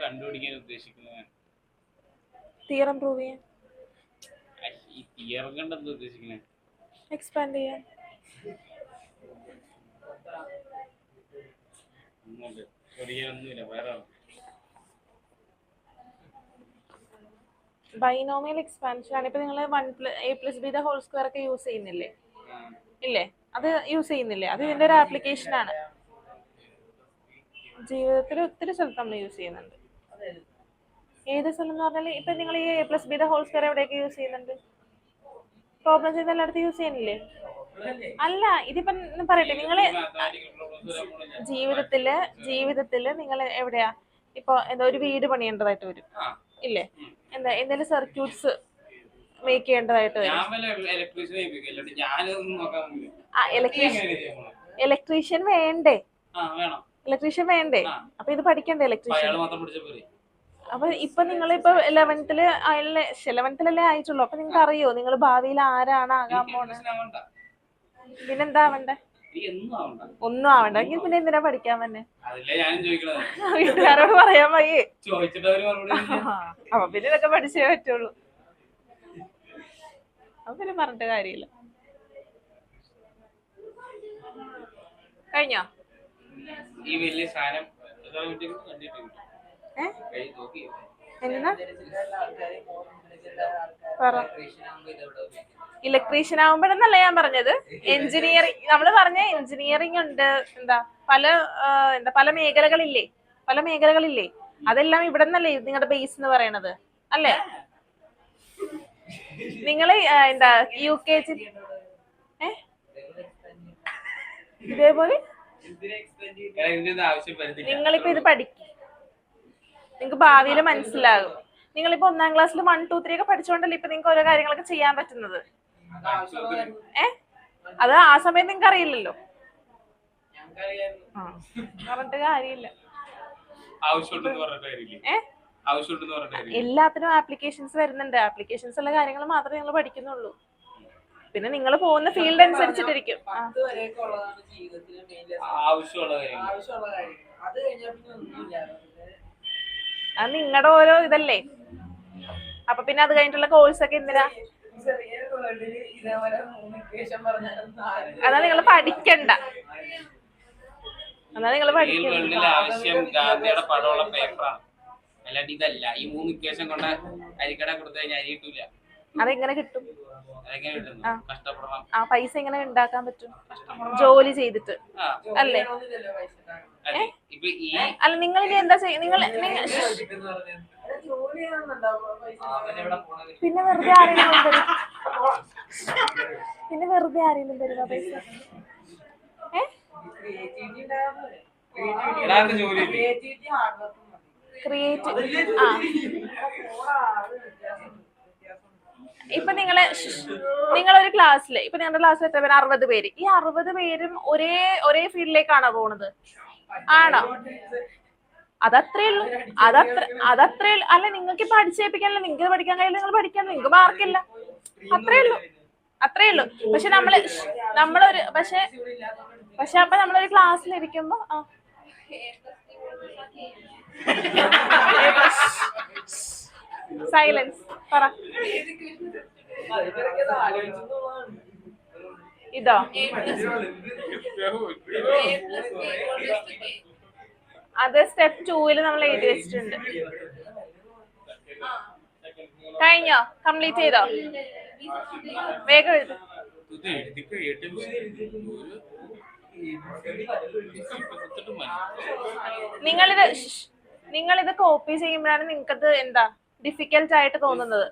കണ്ടുപിടിക്കാൻ ഉദ്ദേശിക്കുന്നത് തിയറം പ്രൂവ് ചെയ്യാൻ, ഈ തിയറം കണ്ടെന്താ ഉദ്ദേശിക്കുന്നത്? എക്സ്പാൻഡ് ചെയ്യാൻ. ഒന്നുമില്ല, വേറെ ബൈനോമിയൽ എക്സ്പാൻഷൻ ആണ്. ഇപ്പൊ നിങ്ങൾ a+b² ഒക്കെ യൂസ് ചെയ്യുന്നില്ലേ? ഇല്ലേ? അത് യൂസ് ചെയ്യുന്നില്ലേ? അത് ഇതിന്റെ ഒരു ആപ്ലിക്കേഷൻ ആണ്. ജീവിതത്തിൽ ഒത്തിരി സ്ഥലത്ത് നമ്മൾ യൂസ് ചെയ്യുന്നുണ്ട്. ഏത് സ്ഥലം എന്ന് പറഞ്ഞാൽ ഇപ്പൊ നിങ്ങൾ ഈ a+b² എവിടെയൊക്കെ യൂസ് ചെയ്യുന്നുണ്ട്? പ്രോബ്ലം ചെയ്ത് എല്ലായിടത്തും യൂസ് ചെയ്യുന്നില്ലേ? അല്ല, ഇതിപ്പം പറയട്ടെ, നിങ്ങള് ജീവിതത്തില് നിങ്ങൾ എവിടെയാ ഇപ്പൊ എന്താ ഒരു വീട് പണിയേണ്ടതായിട്ട് വരും ഇല്ലേ? എന്താ എന്തെങ്കിലും സർക്യൂട്ട്സ് മേക്ക് ചെയ്യേണ്ടതായിട്ട് വരും. ഇലക്ട്രീഷ്യൻ വേണ്ടേ? ഇലക്ട്രീഷ്യൻ വേണ്ടേ? അപ്പൊ ഇത് പഠിക്കണ്ടേ ഇലക്ട്രീഷ്യൻ? അപ്പൊ ഇപ്പൊ നിങ്ങളിപ്പോ 11th ആയിട്ടുള്ളൂ. അപ്പൊ നിങ്ങൾക്ക് അറിയോ നിങ്ങൾ ഭാവിയിൽ ആരാണ് ആകാൻ പോണത്? പിന്നെന്താ ആവണ്ടേ? ഒന്നും ആവണ്ടെങ്കിൽ പിന്നെ എന്തിനാ പഠിക്കാൻ തന്നെ? വീട്ടുകാരോട് പറയാൻ വയ്യേ? അപ്പൊ പിന്നെ ഇതൊക്കെ പഠിച്ചേ പറ്റുള്ളൂ. അപ്പൊ പിന്നെ പറഞ്ഞിട്ട് കാര്യമില്ല. കഴിഞ്ഞോ? ഈ വലിയ സാധനം എന്താ ഇലക്ട്രീഷ്യൻ ആവുമ്പോഴെന്നല്ല ഞാൻ പറഞ്ഞത്. എഞ്ചിനീയറിംഗ് നമ്മള് പറഞ്ഞ എഞ്ചിനീയറിംഗ് ഉണ്ട്, പല മേഖലകളില്ലേ? അതെല്ലാം ഇവിടെ നിന്നല്ലേ നിങ്ങളുടെ ബേസ് എന്ന് പറയണത് അല്ലേ? നിങ്ങള് UKG ഇതേപോലെ നിങ്ങളിപ്പോ ഇത് പഠിക്കും, നിങ്ങൾക്ക് ഭാവിയിൽ മനസ്സിലാകും. നിങ്ങളിപ്പോ 1ാം ക്ലാസ്സിൽ 1, 2, 3 ഒക്കെ പഠിച്ചുകൊണ്ടല്ലേ ഇപ്പൊ നിങ്ങൾക്ക് ഓരോ കാര്യങ്ങളൊക്കെ ചെയ്യാൻ പറ്റുന്നത്. അത് ആ സമയത്ത് നിങ്ങൾക്ക് അറിയില്ലല്ലോ. പറഞ്ഞിട്ട് കാര്യമില്ല. എല്ലാത്തിനും ആപ്ലിക്കേഷൻസ് വരുന്നുണ്ട്. ആപ്ലിക്കേഷൻസ് ഉള്ള കാര്യങ്ങൾ മാത്രമേ നിങ്ങൾ പഠിക്കുന്നുള്ളൂ. പിന്നെ നിങ്ങൾ പോകുന്ന ഫീൽഡ് അനുസരിച്ചിട്ടിരിക്കും. അത് നിങ്ങളുടെ ഓരോ ഇതല്ലേ. അപ്പൊ പിന്നെ അത് കഴിഞ്ഞിട്ടുള്ള കോഴ്സ് ഒക്കെ എന്തിനാ? അതാ നിങ്ങൾ പഠിക്കണ്ട. ആവശ്യം ഗാന്ധിയുടെ പടമുള്ള പേപ്പറാണ്, അല്ലാണ്ട് ഇതല്ല. ഈ 3 ഇക്വേഷൻ കൊണ്ട് അരിക്കട കൊടുത്തു കഴിഞ്ഞാൽ അരി കിട്ടൂല. അതെങ്ങനെ കിട്ടും? കഷ്ടപ്പെടണം. ആ പൈസ എങ്ങനെ ഉണ്ടാക്കാൻ പറ്റും? ജോലി ചെയ്തിട്ട് അല്ലേ? അല്ല, നിങ്ങൾ ഇനി എന്താ ചെയ്യുക? പിന്നെ വെറുതെ ആരെങ്കിലും തരുക പൈസ? ക്രിയേറ്റീവ് ഇപ്പൊ നിങ്ങളൊരു ക്ലാസ്സില് ഇപ്പൊ നിങ്ങളുടെ ക്ലാസ്സിൽ എത്ര പേര്? 60 പേര്. ഈ 60 പേരും ഒരേ ഫീൽഡിലേക്കാണോ പോണത്? ആണോ? അതത്രേ ഉള്ളൂ. അല്ല, നിങ്ങൾക്ക് ഇപ്പൊ അടിച്ചേൽപ്പിക്കാനല്ല. നിങ്ങൾക്ക് പഠിക്കാൻ കഴിയില്ല, നിങ്ങൾ പഠിക്കാൻ, നിങ്ങൾക്ക് മാർക്കില്ല. അത്രേ ഉള്ളൂ. പക്ഷെ അപ്പൊ നമ്മളൊരു ക്ലാസ്സിലിരിക്കുമ്പോ സൈലൻസ് പറ. ഇതോ അത് സ്റ്റെപ്പ് 2 നമ്മൾ എഴുതി വെച്ചിട്ടുണ്ട്. കഴിഞ്ഞോ? കംപ്ലീറ്റ് ചെയ്തോ? വേഗം എഴുതി. നിങ്ങളിത് കോപ്പി ചെയ്യുമ്പോഴാണ് നിങ്ങൾക്കത് എന്താ ഡിഫിക്കൽട്ട് ആയിട്ട് തോന്നുന്നത്.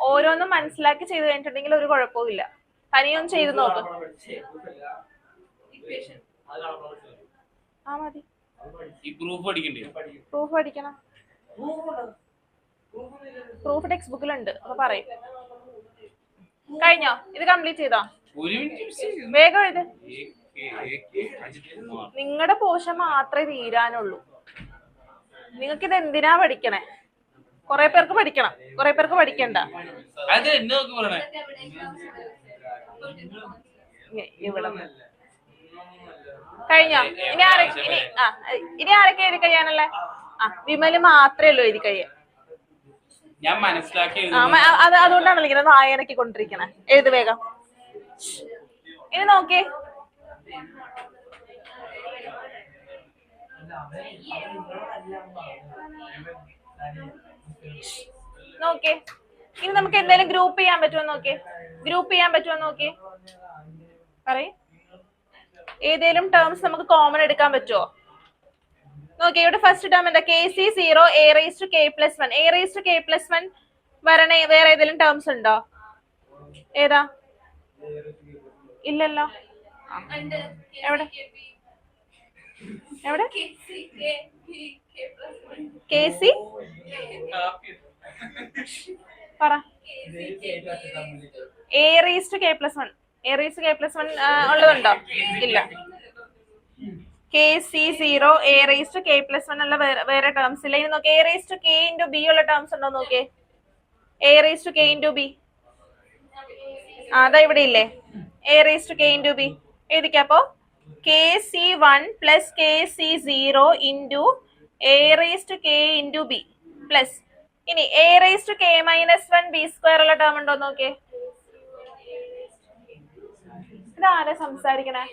ഓരോന്നും മനസ്സിലാക്കി ചെയ്ത് കഴിഞ്ഞിട്ടുണ്ടെങ്കിൽ ഒരു കുഴപ്പവും ഇല്ല. തനിയൊന്ന് ചെയ്ത് നോക്ക്. ആ മതി. പ്രൂഫ് പഠിക്കണം. പ്രൂഫ് ടെക്സ്റ്റ് ബുക്കിലുണ്ട്. അപ്പൊ പറയും. കഴിഞ്ഞോ? ഇത് കംപ്ലീറ്റ് ചെയ്തോ? വേഗം എഴുത്. നിങ്ങളുടെ പോഷൻ മാത്രമേ തീരാനുള്ളൂ. നിങ്ങൾക്ക് ഇത് എന്തിനാ പഠിക്കണേ? കുറെ പേർക്ക് പഠിക്കണം, കുറെ പേർക്ക് പഠിക്കണ്ട. ഇവിടെ കഴിഞ്ഞോ? ഇനി ആരൊക്കെ എഴുതി കഴിയാനല്ലേ? വിമല് മാത്രമേ ഉള്ളൂ എഴുതി കഴിയാൻ. ഞാൻ മനസ്സിലാക്കി അതുകൊണ്ടാണ് വിളിക്കുന്നത്. വായനക്ക് കൊണ്ടിരിക്കണേ. എഴുത് വേഗം. ഇനി നോക്കേ, നോക്കേ. ഇനി നമുക്ക് എന്തെങ്കിലും ഗ്രൂപ്പ് ചെയ്യാൻ പറ്റുമോ നോക്കേ? ഗ്രൂപ്പ് ചെയ്യാൻ പറ്റുമോ നോക്കേ? പറയ്. ഏതേലും ടേംസ് നമുക്ക് കോമൺ എടുക്കാൻ പറ്റുമോ നോക്കേ? ഇവിടെ ഫസ്റ്റ് ടേം എന്താ? KC0 a⁻k+1. a⁻k+1 വരണ വേറെ ഏതെങ്കിലും ടേംസ് ഉണ്ടോ? ഏതാ? ഇല്ലല്ലോ. എവിടെ എവിടെ? KC പറ. a⁻k+1 ഉള്ളതുണ്ടോ? ഇല്ല. KC0 a⁻k+1 ഉള്ള വേറെ ടേംസ് ഇല്ല. ഇനി നോക്കി a⁻k⁴ ഉള്ള ടേംസ് ഉണ്ടോ നോക്കിയേ? a⁻k⁴ അതാ ഇവിടെ ഇല്ലേ? a⁻k⁴ എഴുതിക്കപ്പോ KC1 + KC0 × a⁻k⁴ plus ഇനി a⁻k−1b² ഉള്ള ടേം ഉണ്ടോ നോക്കിയേ? ഇതാരാ സംസാരിക്കണേ?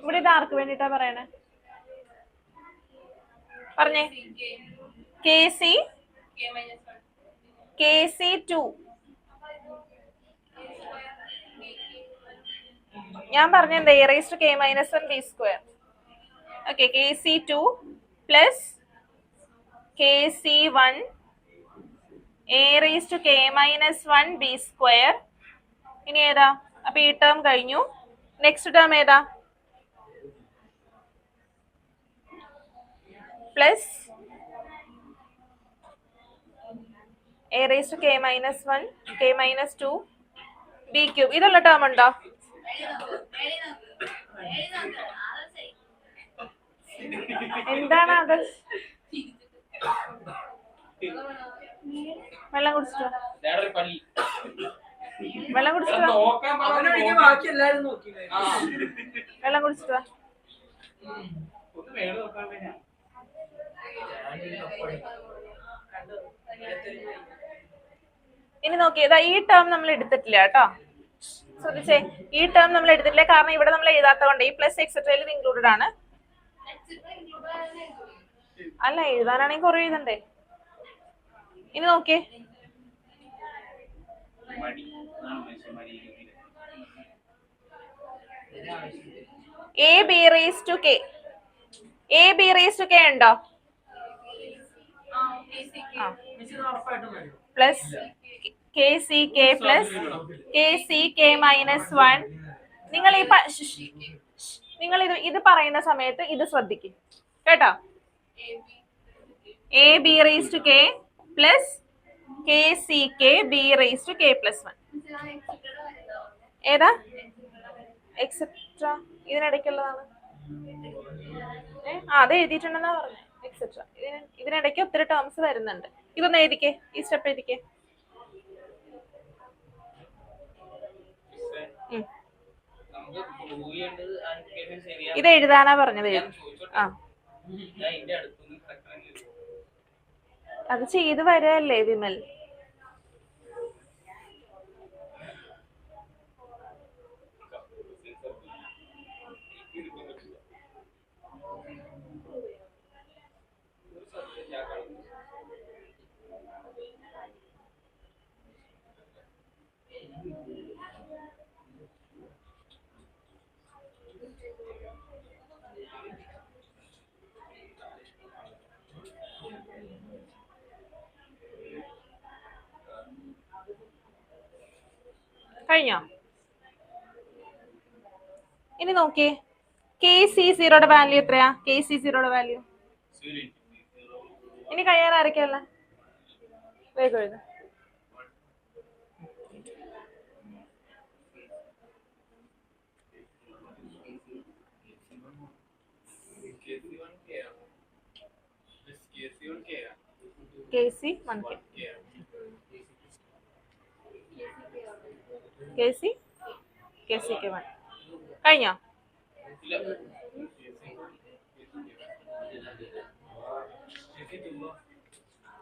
ഇവിടെ ഇത് ആർക്ക് വേണ്ടിട്ടാ പറയണേ? പറഞ്ഞേ. KC2 ഞാൻ പറഞ്ഞത് a⁻k−1b². Okay. KC2 + KC1 a⁻k−1b². ഇനി ഏതാ? അപ്പൊ ഈ ടേം കഴിഞ്ഞു. നെക്സ്റ്റ് ടേം ഏതാ? പ്ലസ് a⁻k−1 k−2 b³ ഇതുള്ള ടേം ഉണ്ടോ? എന്താണ് അത്? വെള്ളം കുടിച്ചിട്ടോ? വെള്ളം കുടിച്ചിട്ടോ? വെള്ളം കുടിച്ചിട്ടോ? ഇനി നോക്കിയതാ ഈ ടേം നമ്മൾ എടുത്തിട്ടില്ല കേട്ടോ. ശ്രദ്ധിച്ചേ, ഈ ടേം നമ്മൾ എടുത്തിട്ടില്ല. കാരണം ഇവിടെ നമ്മൾ എഴുതാത്ത കൊണ്ട് ഈ പ്ലസ് എക്സെട്രയിൽ ഇൻക്ലൂഡഡ് ആണ്. അല്ല, എഴുതാനാണെങ്കിൽ കുറെ എഴുതണ്ടേ. ഇനി നോക്കിയേ, a⁻k ഉണ്ടോ? Plus KCK plus KCK-1. നിങ്ങൾ ഇത് പറയുന്ന സമയത്ത് ഇത് ശ്രദ്ധിക്കും കേട്ടോ. a⁻k plus KCK-b⁻k+1. ഏതാ? എക്സെട്ര ഇതിനിടയ്ക്കുള്ളതാണ്. അത് എഴുതിയിട്ടുണ്ടെന്നാ പറഞ്ഞു. എക്സെട്ര ഇതിനിടയ്ക്ക് ഒത്തിരി ടേംസ് വരുന്നുണ്ട്. ഇതൊന്ന് എഴുതിക്കേ, ഈ സ്റ്റെപ്പ് എഴുതിക്കേ. ഇത് എഴുതാനാ പറഞ്ഞത്. അത് ചെയ്ത് വരല്ലേ വിമൽ. കഴിഞ്ഞോ? ഇനി നോക്കിയേ, കെ സി സീറോയുടെ വാല്യൂ എത്രയാ? കെ സി സീറോയുടെ വാല്യൂ ഇനി കഴിയാൻ ആരൊക്കെയല്ല? വേഗം എഴുത. K C 1K, K C K 1. കഴിഞ്ഞോ?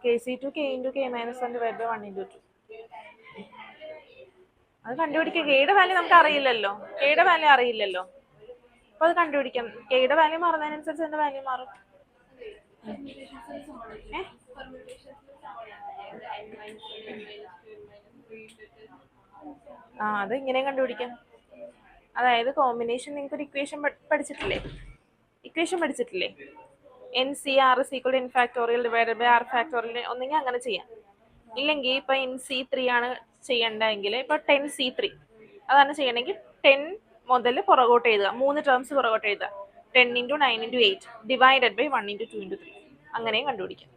K C two K into K minus 1 divide by 1 into 2. അത് കണ്ടുപിടിക്കുക. കെയുടെ വാല്യൂ നമുക്ക് അറിയില്ലല്ലോ, കെയുടെ വാല്യൂ അറിയില്ലല്ലോ. അപ്പൊ അത് കണ്ടുപിടിക്കാം. കെയുടെ വാല്യൂ മാറുന്നതിനനുസരിച്ച് അതിന്റെ വാല്യൂ മാറും. അത് ഇങ്ങനെ കണ്ടുപിടിക്കാം. അതായത് കോമ്പിനേഷൻ, നിങ്ങൾക്ക് ഒരു ഇക്വേഷൻ പഠിച്ചിട്ടില്ലേ? N C R is equal to N factorial divided by R factorial. ഒന്നെങ്കിൽ അങ്ങനെ ചെയ്യാം, ഇല്ലെങ്കിൽ ഇപ്പൊ എൻ സി 3 ആണ് ചെയ്യേണ്ടതെങ്കിൽ ഇപ്പൊ 10C3 അതാണ് ചെയ്യണമെങ്കിൽ 10 മുതൽ പുറകോട്ട് എഴുതുക, 3 ടേംസ് പുറകോട്ട് എഴുതുക. 10 × 9 × 8 ഡിവൈഡഡ് ബൈ 1 × 2 × 3. അങ്ങനെയും കണ്ടുപിടിക്കാം.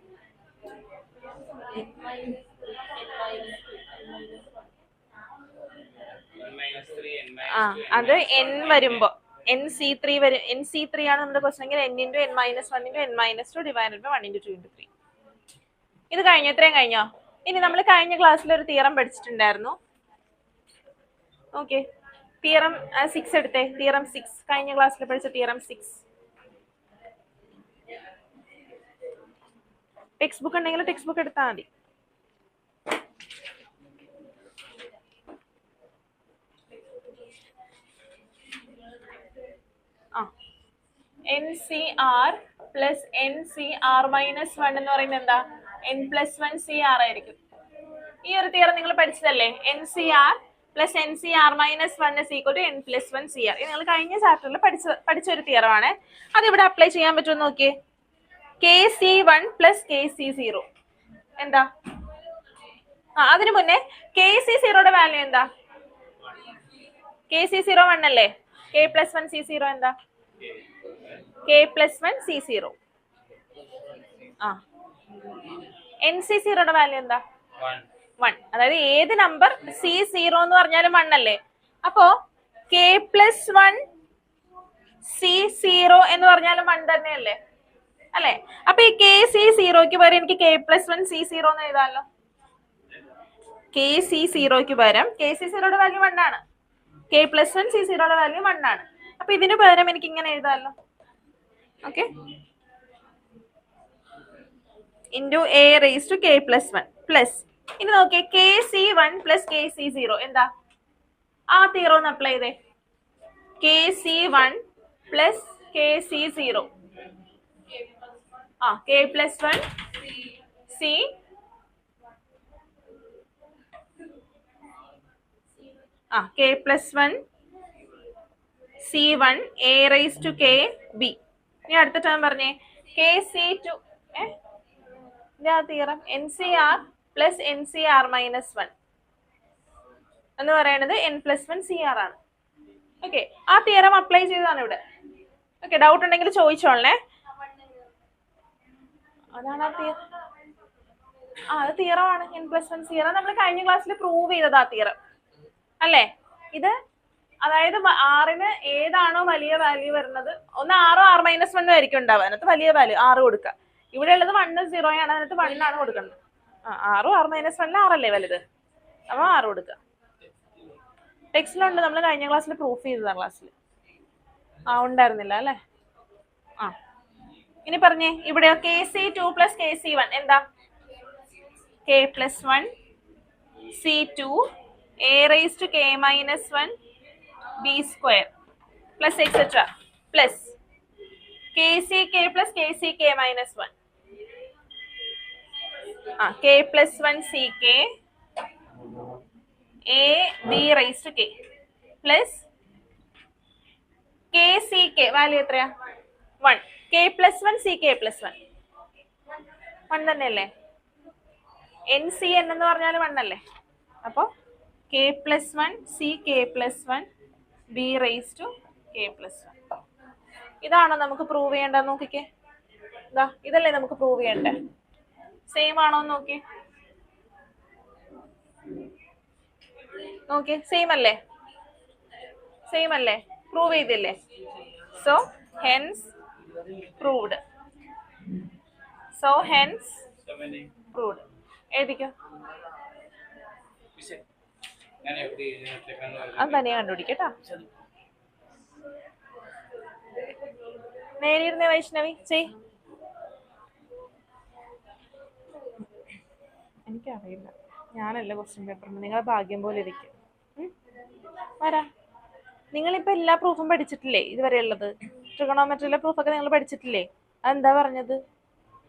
അത് n വരുമ്പോ NC3 വരും. NC3 ആണ് നമ്മുടെ ക്വസ്റ്റൻ എങ്കിൽ n × n - 1 × n - 2 divided by 1 × 2 × 3. ഇത് കഴിഞ്ഞോ? ഇത്രയും കഴിഞ്ഞോ? ഇനി നമ്മൾ കഴിഞ്ഞ ക്ലാസ്സിൽ ഒരു തിയറം പഠിച്ചിട്ടുണ്ടായിരുന്നു. ഓക്കെ, തിയറം 6 എടുത്തേ. തിയറം 6 കഴിഞ്ഞ ക്ലാസ്സിൽ പഠിച്ച തിയറം 6. ടെക്സ്റ്റ് ബുക്ക് ഉണ്ടെങ്കിൽ ടെക്സ്റ്റ് ബുക്ക് എടുത്താൽ മതി. NCR പ്ലസ് NCR - 1 എന്ന് പറയുന്നത് എന്താ? n+1 CR ആയിരിക്കും. ഈ ഒരു തിയറം നിങ്ങൾ പഠിച്ചതല്ലേ? NCR plus NCR - 1 = n+1 CR. ഇത് നിങ്ങൾ കഴിഞ്ഞ ചാപ്റ്ററിൽ പഠിച്ച ഒരു തിയറമാണ്. അത് ഇവിടെ അപ്ലൈ ചെയ്യാൻ പറ്റുമെന്ന് നോക്കിയേ. KC1 പ്ലസ് KC0 എന്താ? അതിനു മുന്നേ KC0യുടെ വാല്യൂ എന്താ? KC0 1 അല്ലേ? K+1 C0 എന്താ? K+1 C0. NC0യുടെ വാല്യൂ എന്താ? 1. അതായത് ഏത് നമ്പർ C0 എന്ന് പറഞ്ഞാലും 1 അല്ലേ? അപ്പോ K+1 C0 എന്ന് പറഞ്ഞാലും 1 തന്നെയല്ലേ? അല്ലെ? അപ്പൊ ഈ KC0ക്ക് പകരം എനിക്ക് K+1 C0 എന്ന് എഴുതാമല്ലോ. KC0ക്ക് പകരം KC0യുടെ വാല്യൂ 1 ആണ്, K+1 C0യുടെ വാല്യൂ 1 ആണ്. അപ്പൊ ഇതിന് പകരം എനിക്ക് ഇങ്ങനെ എഴുതാമല്ലോ. Okay, into A⁻K+1 plus. ഇനി നോക്കിയേ, KC1 പ്ലസ് KC0 എന്താ? ആ തിയറം ഒന്ന് അപ്ലൈ ചെയ്തേ. KC1 plus KC0 K+1 C K+1 C1 A⁻KB. ഇനി അടുത്ത ടേം പറഞ്ഞേ, KC2 theorem NCR plus NCR - 1 എന്ന് പറയുന്നത് n+1 CR ആണ്. ഓക്കെ, ആ തിയറം അപ്ലൈ ചെയ്തതാണ് ഇവിടെ. ഓക്കെ, ഡൗട്ട് ഉണ്ടെങ്കിൽ ചോദിച്ചോളേ. അതാണ് ആ തിയറം. അത് തിയറമാണ്, n+1 CR. നമ്മൾ കഴിഞ്ഞ ക്ലാസ്സിൽ പ്രൂവ് ചെയ്തത് ആ തിയറം അല്ലേ? ഇത് അതായത് ആറിന് ഏതാണോ വലിയ വാല്യൂ വരുന്നത്, ഒന്ന് 6 R - 1 ആയിരിക്കും ഉണ്ടാവുക. അതിനകത്ത് വലിയ വാല്യൂ 6 കൊടുക്കുക. ഇവിടെ ഉള്ളത് 1 0 ആണ്, അതിനകത്ത് 1 ആണ് കൊടുക്കേണ്ടത്. 6 R - 1 6 അല്ലേ വലുത്, അപ്പൊ 6 കൊടുക്കുക. ടെക്സ്റ്റിലുണ്ട്, നമ്മൾ കഴിഞ്ഞ ക്ലാസ്സിൽ പ്രൂഫ് ചെയ്തതാ. ക്ലാസ്സിൽ ഉണ്ടായിരുന്നില്ല അല്ലേ? ഇനി പറഞ്ഞേ, ഇവിടെ KC2 പ്ലസ് KC1 എന്താ? K+1 C2 A⁻K - 1 B² plus etcetera plus KCK plus KCK - 1 ആ k plus 1 ck a b rise to k plus k c k value എത്രയാ 1 k plus 1 c k plus 1 1 തന്നെയല്ലേ N C N എന്ന് പറഞ്ഞാൽ 1 അല്ലേ അപ്പോൾ k plus 1 c k plus 1 b rise to k plus 1 ഇതാണോ നമുക്ക് prove ചെയ്യേണ്ടത് നോക്കിക്കേ ഇതാ ഇതല്ലേ നമുക്ക് പ്രൂവ് ചെയ്യണ്ടേ സെയിം ആണോ നോക്കി നോക്കി സെയിം അല്ലേ പ്രൂവ് ചെയ്തില്ലേ സോ ഹെൻസ് പ്രൂവ്ഡ് പ്രൂവ്ഡ് എഴുതിക്കോ അത് തനിയെ കണ്ടുപിടിക്കട്ടോ നേരിരുന്നേ വൈഷ്ണവി ചെയ് എനിക്കറിയില്ല ഞാനല്ല ക്വസ്റ്റ്യൻ പേപ്പറിന് നിങ്ങളെ ഭാഗ്യം പോലെ ഇരിക്കും വരാ നിങ്ങളിപ്പോ എല്ലാ പ്രൂഫും പഠിച്ചിട്ടില്ലേ ഇതുവരെ ഉള്ളത് ട്രിഗണോമെട്രിയിലെ പ്രൂഫൊക്കെ നിങ്ങൾ പഠിച്ചിട്ടില്ലേ അതെന്താ പറഞ്ഞത്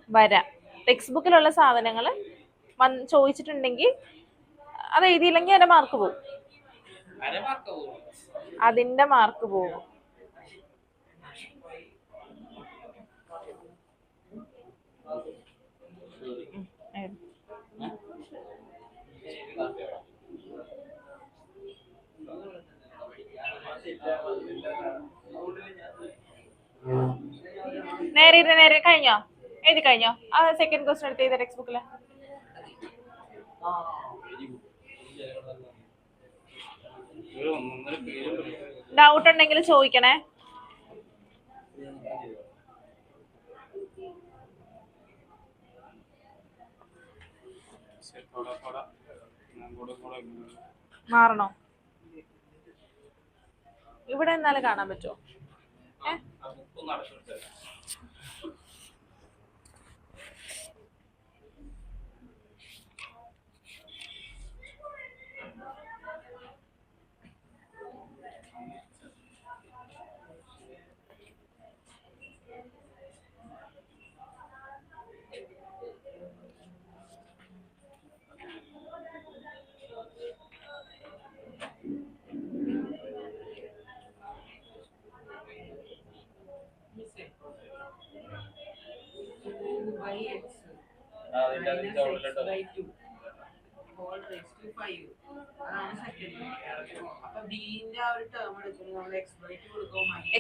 വരാ ടെക്സ്റ്റ് ബുക്കിലുള്ള സാധനങ്ങൾ ചോദിച്ചിട്ടുണ്ടെങ്കിൽ അത് എഴുതിയില്ലെങ്കിൽ അതിന്റെ മാർക്ക് പോകും അതിന്റെ മാർക്ക് പോകും നേരെ കഴിഞ്ഞോ എഴുതി കഴിഞ്ഞോ ആ സെക്കൻഡ് ക്വസ്റ്റ്യൻ എടുത്ത് ചെയ്ത ടെക്സ്റ്റ് ബുക്കില് ഡൗട്ട് ഉണ്ടെങ്കിൽ ചോദിക്കണേ മാറണോ ഇവിടെ എന്നാലും കാണാൻ പറ്റുമോ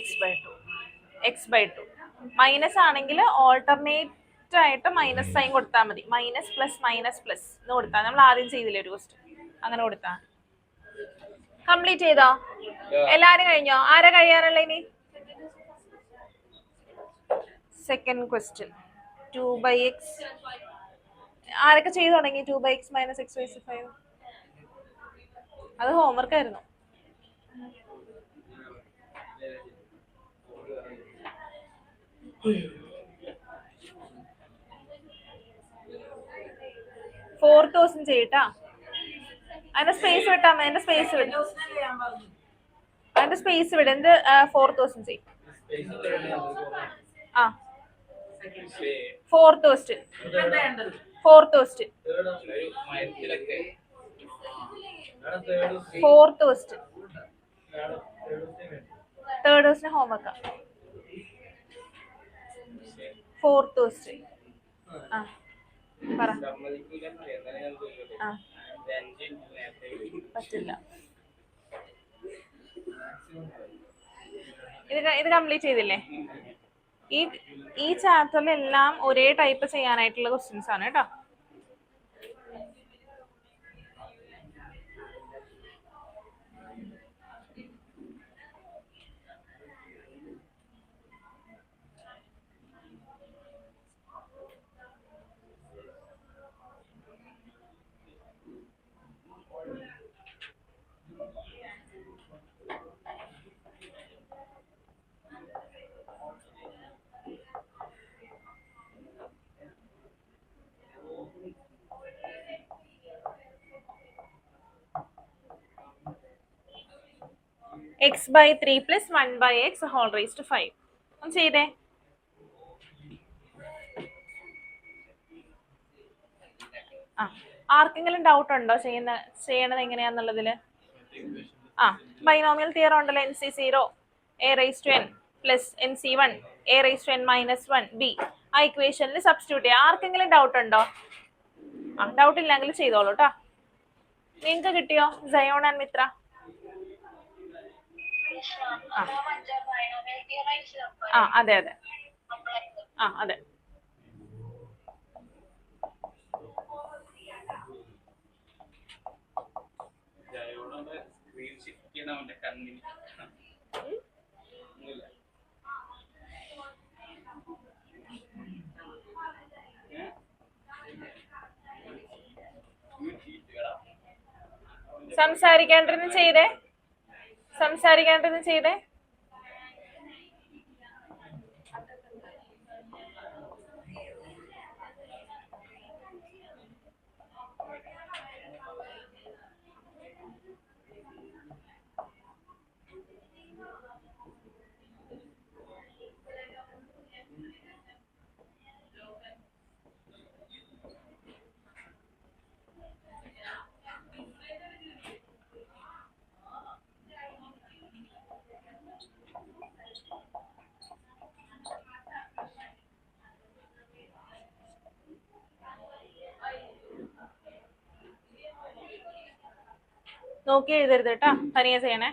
x/2 മൈനസ് ആണെങ്കിൽ ഓൾട്ടർനേറ്റ് ആയിട്ട് മൈനസ് സൈൻ കൊടുത്താൽ മതി മൈനസ് പ്ലസ് എന്ന് കൊടുത്താൽ നമ്മൾ ആദ്യം ചെയ്തില്ലേ ഒരു ക്വസ്റ്റ്യൻ അങ്ങനെ കൊടുത്താൽ കംപ്ലീറ്റ് ചെയ്തോ എല്ലാരും കഴിഞ്ഞോ ആരാ കഴിയാനുള്ള ഇനി സെക്കൻഡ് ക്വസ്റ്റ്യൻ 2/x ആരൊക്കെ ചെയ്തു തുടങ്ങി 2/x - x/5 അത് ഹോംവർക്ക് ആയിരുന്നു 4,000 ചെയ്യട്ടാ അതിന്റെ സ്പേസ് വിട്ടാ മതി അതിന്റെ സ്പേസ് വിട് എന്ത് 4,000 ചെയ്യും ആ 4,000 തേർഡ് ക്വസ്റ്റ്യൻ ഹോംവർക്കാ 4,000 ആ പറ ആ പറ്റില്ല ഇത് കംപ്ലീറ്റ് ചെയ്തില്ലേ ഈ ചാപ്റ്ററിലെല്ലാം ഒരേ ടൈപ്പ് ചെയ്യാനായിട്ടുള്ള ക്വസ്റ്റ്യൻസ് ആണ് കേട്ടോ x/3 + 1/x whole raised to 5 ഒന്ന് ചെയ്തേ ആ, ആർക്കെങ്കിലും ഡൗട്ട് ഉണ്ടോ ചെയ്യണത് എങ്ങനെയാന്നുള്ളതില്? ആ, ബൈനോമിയൽ തിയറം ഉണ്ടല്ലോ, NC0 a⁻n plus NC1 a⁻n−1 b. ആ ഇക്വേഷനിൽ സബ്സ്റ്റിറ്റ്യൂട്ട് ചെയ്യാം. ആർക്കെങ്കിലും ഡൗട്ട് ഉണ്ടോ? ആ, ഡൗട്ട് ഇല്ലെങ്കിൽ ചെയ്തോളൂ കേട്ടോ. നിങ്ങൾക്ക് കിട്ടിയോ സയോൺ ആൻഡ് മിത്ര? ആ അതെ അതെ, ആ അതെ. സ്ക്രീൻ ഷിഫ്റ്റ് ചെയ്യണവന്റെ കണ്ണിന് സംസാരിക്കേണ്ടത് ചെയ്തേ, സംസാരിക്കേണ്ടത് ചെയ്തേ. നോക്കി എഴുതരുത് കേട്ടാ, തനിയെ ചെയ്യണേ.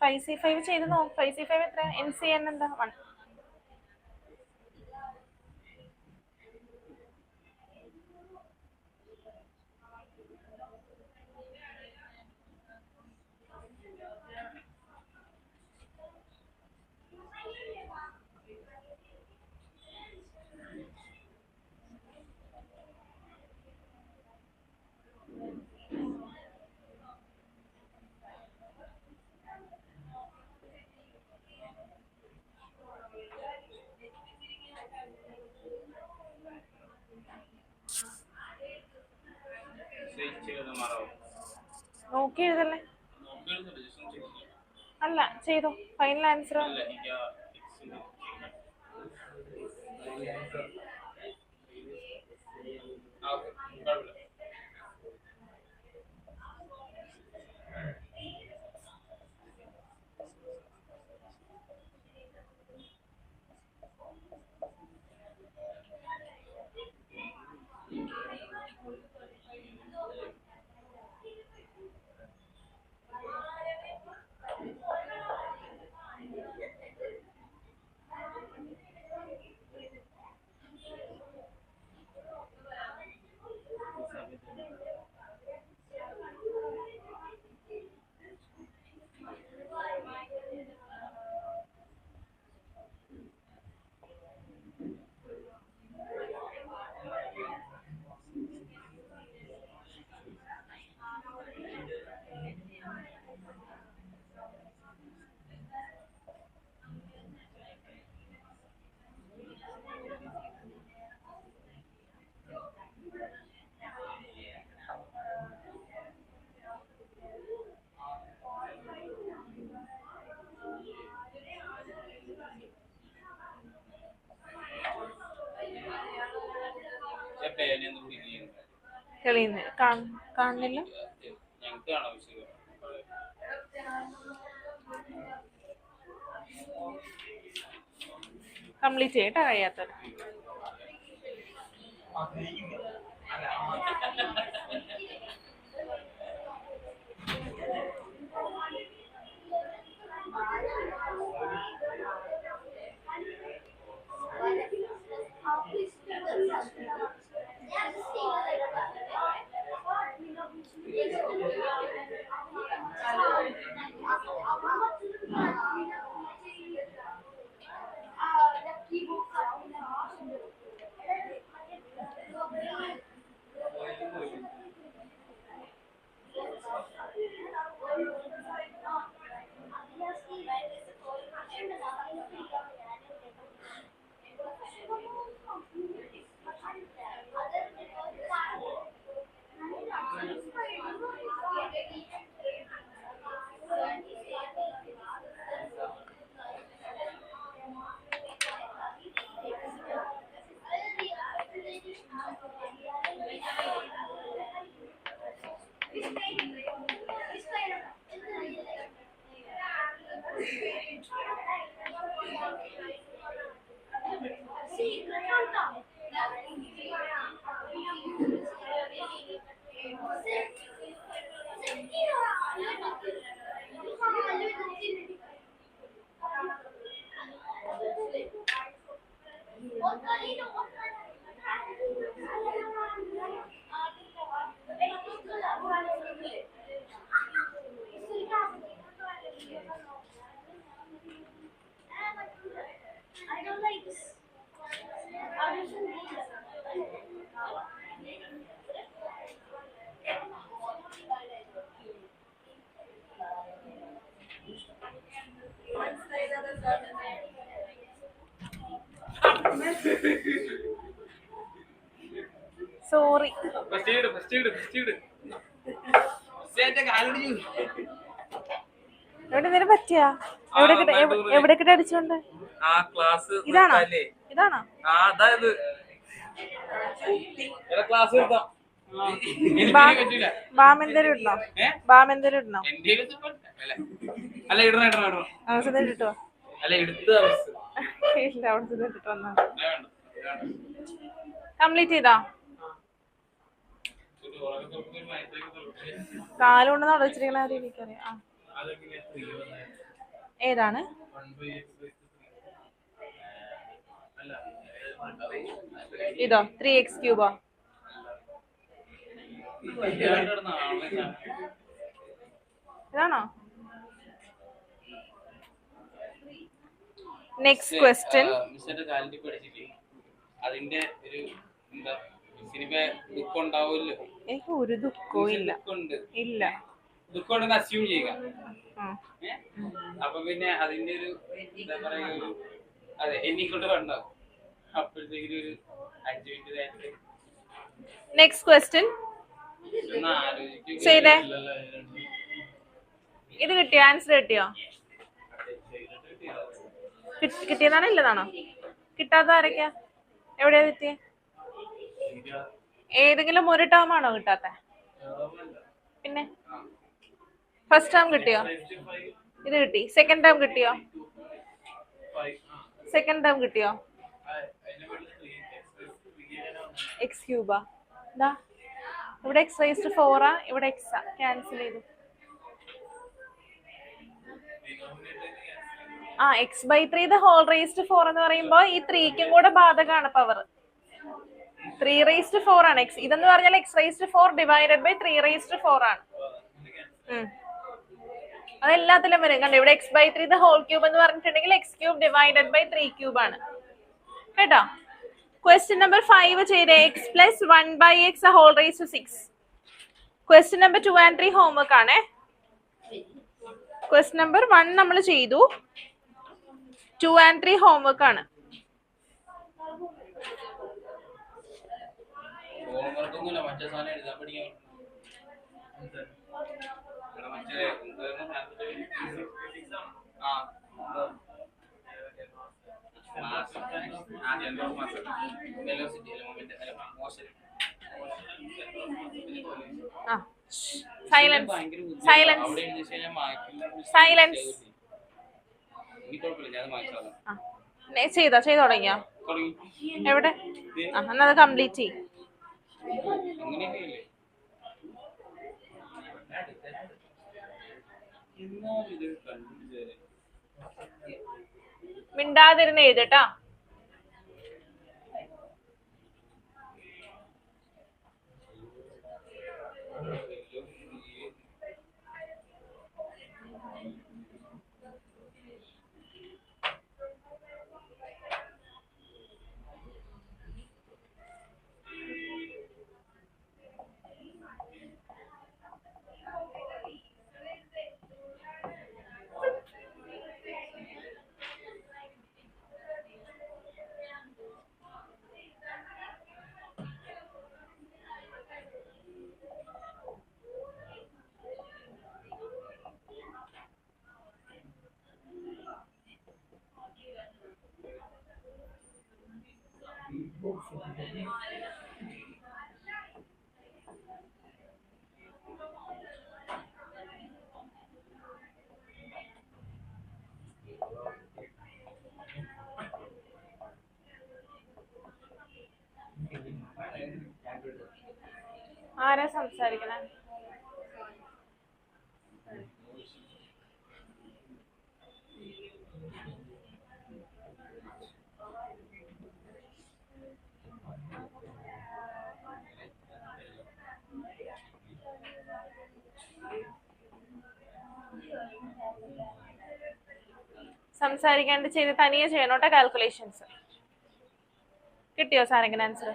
ഫൈവ് സി ഫൈവ് ചെയ്ത് നോക്ക്. 5C5 എത്ര? NCN എന്താ? 1. നോക്കി എഴുതല്ലേ? അല്ല, ചെയ്തോ. ഫൈനൽ ആൻസർ തെളിയുന്നില്ല, കാണുന്നില്ല. കംപ്ലീറ്റ് ചെയ്യട്ടാ, കഴിയാത്തത്. സോറി. എവിടെ എന്തെങ്കിലും പറ്റിയാ? എവിടെ കിட்ட അടിച്ചോണ്ട്? ഇതാണോ? ഇതാണോ? ബാം എന്തേലും ഇടണോ? ബാം എന്തേലും ഇടണോ? ഇട്ടോ? ഇല്ല, അവിടെ ഇട്ടിട്ട് വന്നാ. കംപ്ലീറ്റ് ചെയ്താ? കാലുകൊണ്ട് അവിടെ വെച്ചിരിക്കണ എനിക്കറിയാം. ഏതാണ്? ഇതോ 3x3? ഇതാണോ? Next question. അതിന്റെ ഒരു എന്താ ദുഃഖം ഉണ്ടാവുമല്ലോ. എനിക്ക് ഒരു ദുഃഖവും ഇല്ല. ഇല്ല, ദുഃഖം ഉണ്ടെന്ന് അസ്യൂം ചെയ്യുക. അപ്പൊ പിന്നെ അതിന്റെ ഒരു എന്താ പറയുക, അതെ എനിക്കൊണ്ട് ഉണ്ടാവും. അപ്പോഴത്തേക്കും ഒരു 5 മിനിറ്റ് നേരത്തെ. നെക്സ്റ്റ് ക്വസ്റ്റ്യൻ ചെയ്തേ. ഇത് കിട്ടിയോ? ആൻസർ കിട്ടിയോ? കിട്ടിയതാണോ ഇല്ലതാണോ? കിട്ടാത്ത ആരൊക്കെയാ? എവിടെയാ കിട്ടിയേ? ഏതെങ്കിലും ഒരു ടേം ആണോ കിട്ടാത്ത? പിന്നെ ഫസ്റ്റ് ടേം കിട്ടിയോ? ഇത് കിട്ടി. സെക്കൻഡ് ടേം കിട്ടിയോ? സെക്കൻഡ് ടേം കിട്ടിയോ? X Cuba? ഇവിടെ എക്സ് റൈസ്ഡ് 4 ആ, ഇവിടെ എക്സ് ആ. ക്യാൻസൽ ചെയ്തു. ആ, x/3 ദ ഹോൾ റേസ്ഡ് 4 എന്ന് പറയുമ്പോ ഈ 3ക്കും കൂടെ ബാധകമാണ് പവർ. 3/4 ആണ് x. ഇതെന്ന് പറഞ്ഞാൽ x/4 ഡിവൈഡഡ് ബൈ 3/4 ആണ്. അതെല്ലാത്തിലും വരും. കണ്ടോ, ഇവിടെ x/3 ദ ഹോൾ ക്യൂബ് എന്ന് പറഞ്ഞിട്ടുണ്ടെങ്കിൽ x³ ഡിവൈഡഡ് ബൈ 3³ ആണ് കേട്ടോ. ക്വസ്റ്റ്യൻ നമ്പർ 5 ചെയ്തേ. x + 1/x whole raised 6. Question number 2 and 3 homework ആണേ. ക്വസ്റ്റ്യൻ നമ്പർ 1 നമ്മൾ ചെയ്തു. 2 and 3 ഹോംവർക്ക് ആണ്. Silence, silence, silence. ചെയ്തോ? ചെയ്ത് തുടങ്ങിയോ? എവിടെ? എന്നാ അത് കംപ്ലീറ്റ് ചെയ്യും. മിണ്ടാതിരുന്ന് എഴുതട്ടാ. ആരാ സംസാരിക്കണേ? സംസാരിക്കാണ്ട് ചെയ്ത് തനിയെ ചെയ്യണോട്ടെ കാൽക്കുലേഷൻസ്. കിട്ടിയോ സാരെങ്കിലും ആൻസർ?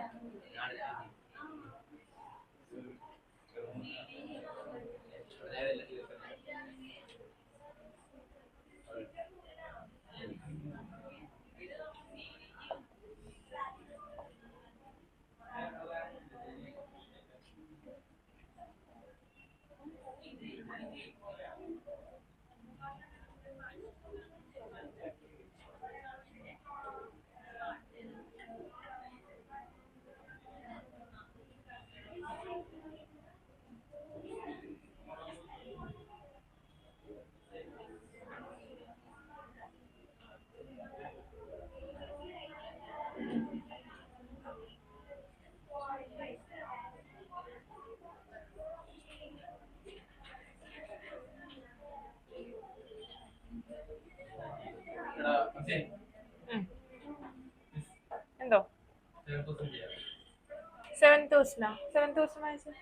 7,000 7,000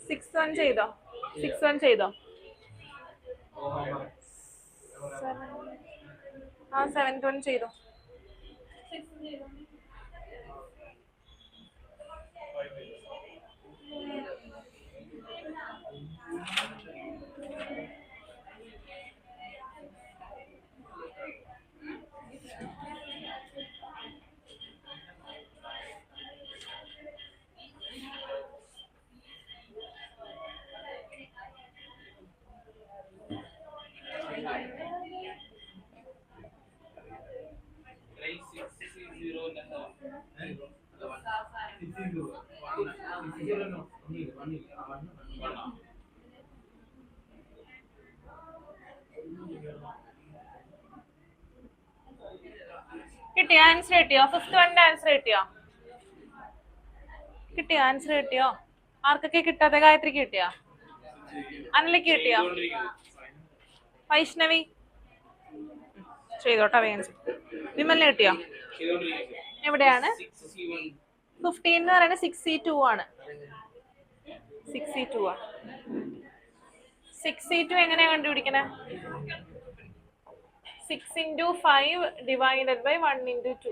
6-1 ചെയ്തോ 6-1 ചെയ്തോ ആ 7-1 ചെയ്തോ കിട്ടിയോ ആൻസർ കിട്ടിയോ 5th വണ്ണിന്റെ ആൻസർ കിട്ടിയോ ആൻസർ കിട്ടിയോ ആർക്കൊക്കെ കിട്ടാതെ ഗായത്രിക്ക് കിട്ടിയോ അനലയ്ക്ക് കിട്ടിയോ വൈഷ്ണവി ചെയ്തോട്ടെ വേഗം വിമലിന് കിട്ടിയോ എവിടെയാണ് 15 എന്ന് പറയുന്നത് 6C2 ആണ് 6C2 ആണ് 6C2 എങ്ങനെയാ കണ്ടുപിടിക്കണേ 6 into 5 divided by 1 into 2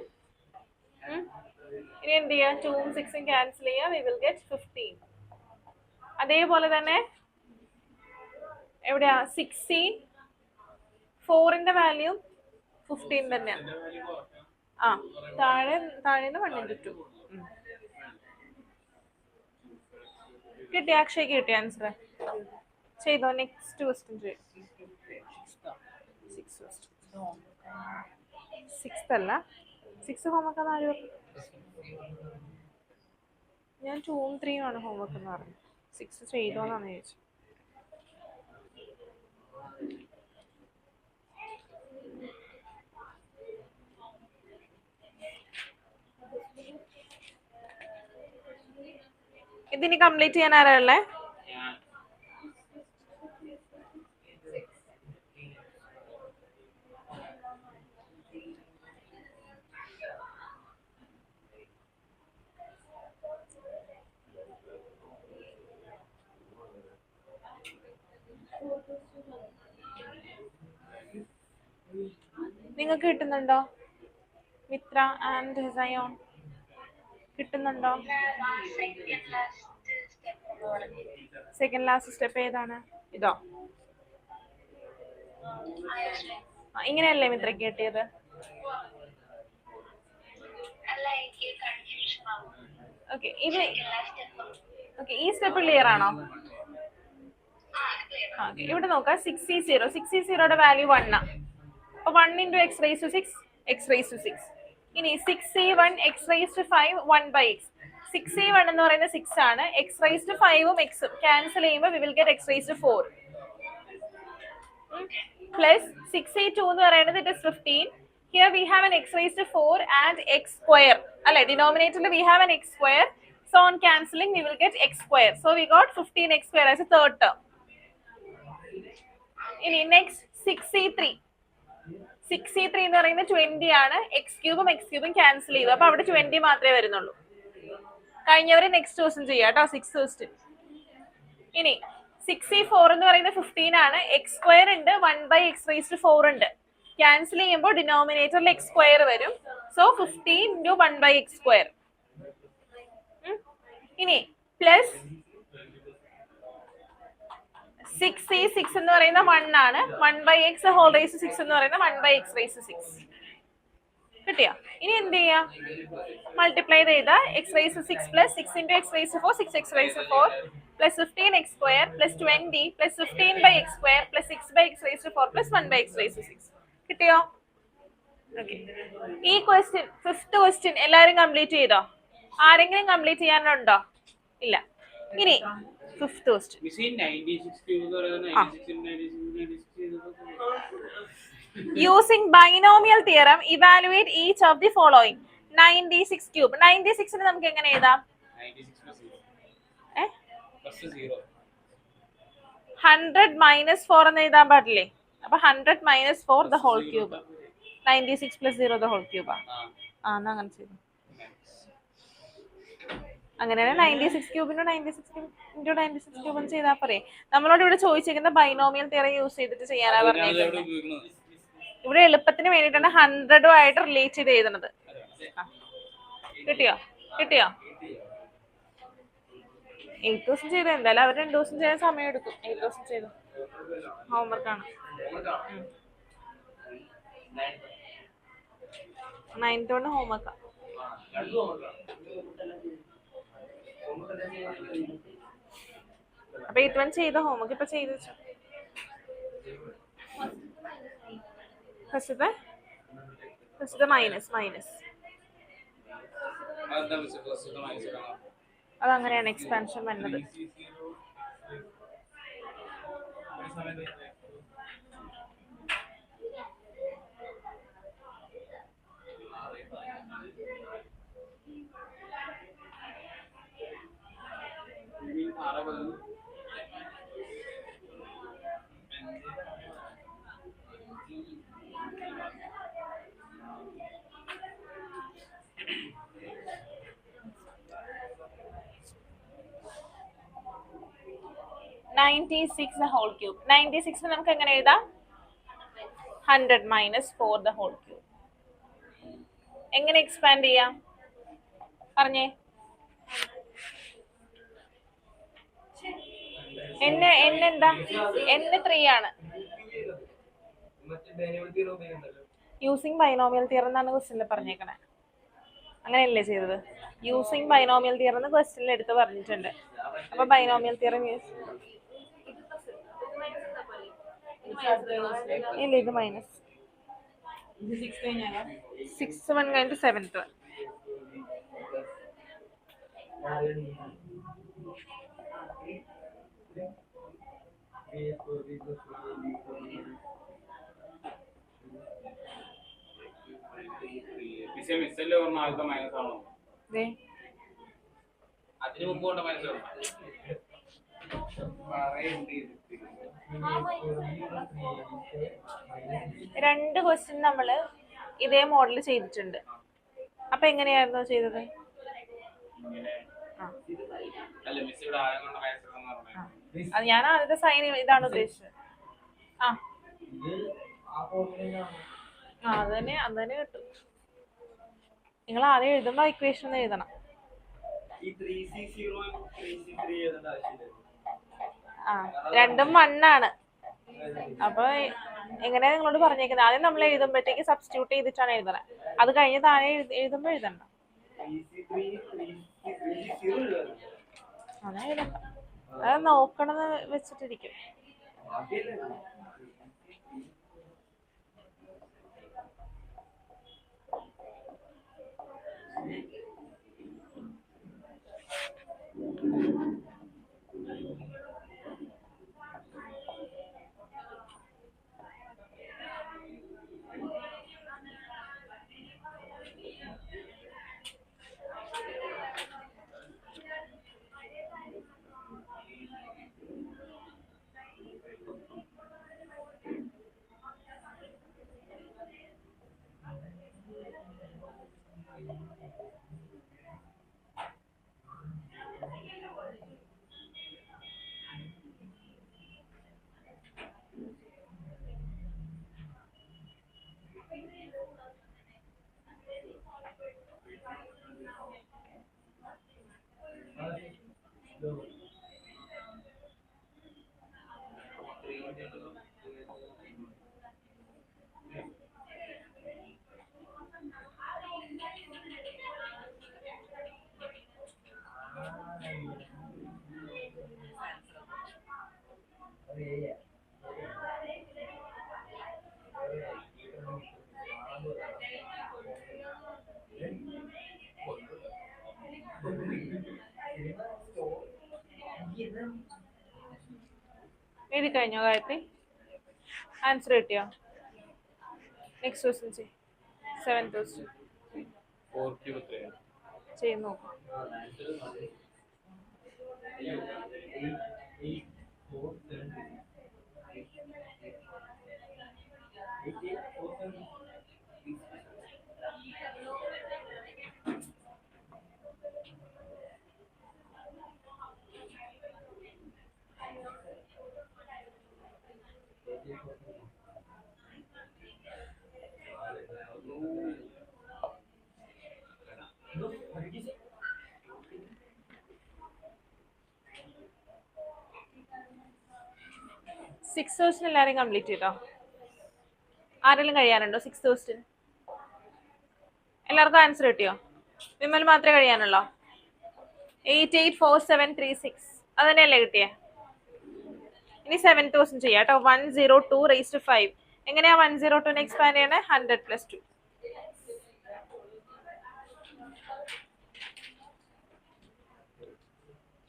ഇനി എന്ത് ചെയ്യാം 2ഉം 6ഉം ക്യാൻസൽ ചെയ്യാം we will get 15 അതേപോലെ തന്നെ എവിടെയാ 16 4ന്റെ വാല്യൂ 15 തന്നെയാണ് ആ താഴേന്ന് 1 into 2 കിട്ടിയ അക്ഷയ്ക്ക് കിട്ടിയ ആൻസർ ചെയ്തോ നെക്സ്റ്റ് ക്വസ്റ്റ്യൻ ചെയ്യും 6th അല്ല 6 ഹോംവർക്ക് ആര് പറഞ്ഞു ഞാൻ 2ഉം 3ഉം ആണ് ഹോംവർക്ക് എന്ന് പറഞ്ഞു 6 ചെയ്തോന്നാണ് ചോദിച്ചത് ഇതിനി കംപ്ലീറ്റ് ചെയ്യാൻ ആരാ ഉള്ളേ നിങ്ങൾക്ക് കിട്ടുന്നുണ്ടോ മിത്ര ആൻഡ് സയോൺ കിട്ടുന്നുണ്ടോ സെക്കൻഡ് ലാസ്റ്റ് സ്റ്റെപ്പ് ഏതാണ് ഇതോ ഇങ്ങനെയല്ലേ മിത്രക്ക് കിട്ടിയത് ഓക്കെ ഇത് ഓക്കെ ഈ സ്റ്റെപ്പ് ക്ലിയർ ആണോ ഇവിടെ നോക്കാം 6C0യുടെ വാല്യൂ 1 അപ്പൊ 1 into x raised to 6 x raised to 6 ഇനി 6C1 x raised to 5 1 by x 6C1 എന്ന് പറയുന്നത് 6 ആണ് x raised to 5ഉം x ഉം ക്യാൻസൽ ചെയ്യുമ്പോൾ we will get x raised to 4 plus 6C2 എന്ന് പറയുന്നത് it is 15 here we have an x raised to 4 and x square അല്ലെ denominator we have an x square so on cancelling we will get x square so we got 15x square as a third term ഇനി next 6C3 എന്ന് പറയുന്നത് 20 ആണ് x ക്യൂബും cancel ചെയ്തു അപ്പൊ അവിടെ 20 മാത്രമേ വരുന്നുള്ളൂ കഴിഞ്ഞവരെ നെക്സ്റ്റ് ക്വസ്റ്റ്യൻ ചെയ്യാം കേട്ടോ 6th ക്വസ്റ്റ്യൻ ഇനി 6C4 എന്ന് പറയുന്നത് 15 ആണ് x സ്ക്വയർ ഉണ്ട് 1 by x raised to 4 ഉണ്ട് ക്യാൻസൽ ചെയ്യുമ്പോൾ ഡിനോമിനേറ്ററിൽ x സ്ക്വയർ വരും so 15 into 1 by x square ഇനി പ്ലസ് 6C6 എന്ന് പറയുന്ന 1 ആണ് 1 by x whole raised to 6 എന്ന് പറയുന്ന 1 by x raised to 6 കിട്ടിയോ ഇനി എന്ത് ചെയ്യാ മൾട്ടിപ്ലൈ ചെയ്താ x raised to 6 plus 6 into x raised to 4 6x raised to 4 plus 15x square plus 20 plus 15 by x square plus 6 by x raised to 4 plus 1 by x raised to 6 കിട്ടിയോ okay ഈ question 5th question എല്ലാവരും complete ചെയ്തോ ആരെങ്കിലും complete ചെയ്യാനുണ്ടോ ഇല്ല ഇനി 5th question using binomial theorem evaluate each of the following 96 cube 96 നെ നമുക്ക് എങ്ങനെ എഴുതാം 100 minus 4 എന്ന് എഴുതാൻ പാടില്ലേ അപ്പൊ 100 minus 4 the whole cube 96 plus 0 the whole ക്യൂബാ. ആ എന്നാ അങ്ങനെ ചെയ്തു. അങ്ങനെയാണ് 96 ക്യൂബിന്റെ 96 ഇൻറ്റു 96 ക്യൂബ് ചെയ്താൽ പോരെ. നമ്മളോട് ഇവിടെ ചോദിച്ചിരിക്കുന്ന ബൈനോമിയൽ തിയറി യൂസ് ചെയ്തിട്ട് ചെയ്യാനാ പറഞ്ഞിരിക്കുന്നത്. ഇവിടെ എളുപ്പത്തിന് വേണ്ടിയിട്ടാണ് 100 റിലേറ്റ് ചെയ്ത് എഴുതുന്നത്. കിട്ടിയോ? 8 ദിവസം ചെയ്തു. എന്തായാലും അവർ 2 ദിവസം ചെയ്യാൻ സമയം എടുക്കും. 8 ദിവസം ചെയ്തു. ഹോംവർക്കാണ്. 9th കൊണ്ട് ഹോംവർക്കാ. അപ്പൊ 8 വൺ ചെയ്ത ഹോംവർക്ക് ഇപ്പൊ ചെയ്ത് വെച്ചു. ഫസ്റ്റത്തെ മൈനസ് അതങ്ങനെയാണ് എക്സ്പാൻഷൻ വരുന്നത്. (96 whole cube). 96 നമുക്ക് എങ്ങനെ എഴുതാം? 100 minus 4 the whole cube. എങ്ങനെ എക്സ്പാൻഡ് ചെയ്യാം പറഞ്ഞേ? എന്താ n 3 ആണ്. യൂസിങ് ബൈനോമിയൽ തിയറം എന്നാണ് ക്വസ്റ്റ്യനിൽ പറഞ്ഞേക്കണേ. അങ്ങനെയല്ലേ ചെയ്തത്? യൂസിങ് ബൈനോമിയൽ തിയറം എന്ന് ക്വസ്റ്റ്യനിൽ എടുത്ത് പറഞ്ഞിട്ടുണ്ട്. അപ്പൊ ബൈനോമിയൽ തിയറം യൂസ് ഇല്ല, ഇത് മൈനസ് 6 1 കഴിഞ്ഞിട്ട് 7th 1. അതിന് മുമ്പ് കൊണ്ട് മനസ്സിലാവും. രണ്ട് ക്വസ്റ്റ്യൻ നമ്മള് ഇതേ മോഡൽ ചെയ്തിട്ടുണ്ട്. അപ്പൊ എങ്ങനെയായിരുന്നു ചെയ്തത്? അത് ഞാൻ ആദ്യത്തെ സൈൻ ഇതാണ് ഉദ്ദേശിച്ചത്. അത് തന്നെ കിട്ടും. നിങ്ങൾ ആദ്യം എഴുതുമ്പോ ഇക്വേഷൻ എഴുതണം. രണ്ടും 1 ആണ്. അപ്പൊ എങ്ങനെയാ നിങ്ങളോട് പറഞ്ഞേക്കുന്നത്? ആദ്യം നമ്മൾ എഴുതുമ്പോഴത്തേക്ക് സബ്സ്റ്റിറ്റ്യൂട്ട് ചെയ്തിട്ടാണ് എഴുതണേ. അത് കഴിഞ്ഞ് താഴെ എഴുതുമ്പോ എഴുതണ്ട. അതാ എഴുതണ്ട. അത് നോക്കണമെന്ന് വെച്ചിട്ടിരിക്കും. എഴുതി കഴിഞ്ഞോ ഗായത്രി? ആൻസർ കിട്ടിയോ? നെക്സ്റ്റ് ക്വസ്റ്റ്യൻ ചെയ്യും. 7th ക്വസ്റ്റ്യൻ ചെയ്ത് നോക്കാം. സിക്സ് ക്വസ്റ്റ്യൻ എല്ലാവരും കംപ്ലീറ്റ് ചെയ്തോ? ആരെങ്കിലും കഴിയാനുണ്ടോ 6 ക്വസ്റ്റ്യൻ? എല്ലാവർക്കും ആൻസർ കിട്ടിയോ? വിമൽ മാത്രമേ കഴിയാനുള്ളോ? 884736 അതന്നെയല്ലേ കിട്ടിയേ? ഇനി 7th ക്വസ്റ്റ്യൻ ചെയ്യാം കേട്ടോ. 102 raised to 5. എങ്ങനെയാ 102 എക്സ്പാൻഡ് ചെയ്യണേ? 100 + 2.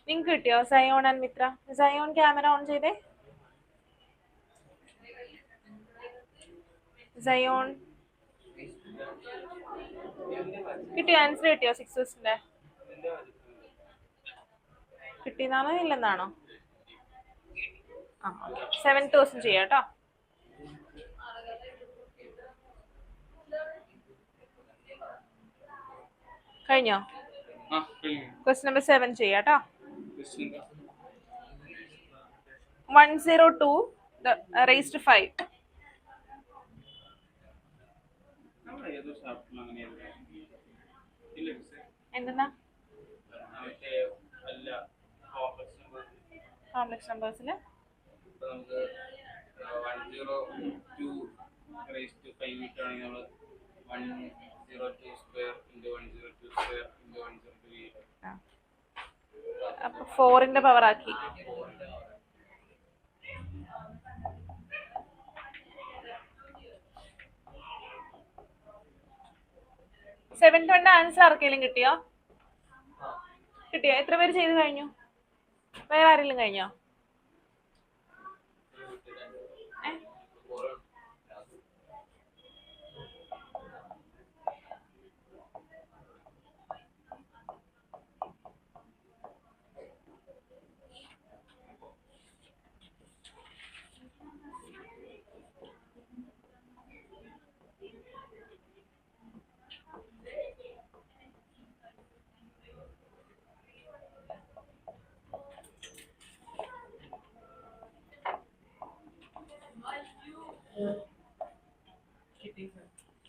നിങ്ങൾക്ക് കിട്ടിയോ Zion and Mitra? Zion camera on ചെയ്തേ. സയോൺ കിട്ടിയോ? ആൻസർ കിട്ടിയോ 6 ക്വസ്റ്റ്യന്റെ? കിട്ടിയെന്നാണോ ഇല്ലെന്നാണോ? ആ ഓക്കെ. 7th ക്വസ്റ്റ്യൻ ചെയ്യാം കേട്ടോ. കഴിഞ്ഞോ? ക്വസ്റ്റ്യൻ നമ്പർ 7 ചെയ്യാം കേട്ടോ. 102 raised to 5. എന്തെന്നാ കോംപ്ലക്സ് നമ്പേഴ്സിൽ നമുക്ക് 102 raised to 5 കിട്ടുകയാണെങ്കിൽ നമ്മൾ 102 square into 102 square into 102. അപ്പൊ 4ന്റെ പവർ ആക്കി. സെവൻത് വണ്ടെ ആൻസർ ആർക്കെങ്കിലും കിട്ടിയോ? കിട്ടിയോ? എത്ര പേര് ചെയ്ത് കഴിഞ്ഞു? വേറെ ആരെങ്കിലും കഴിഞ്ഞോ?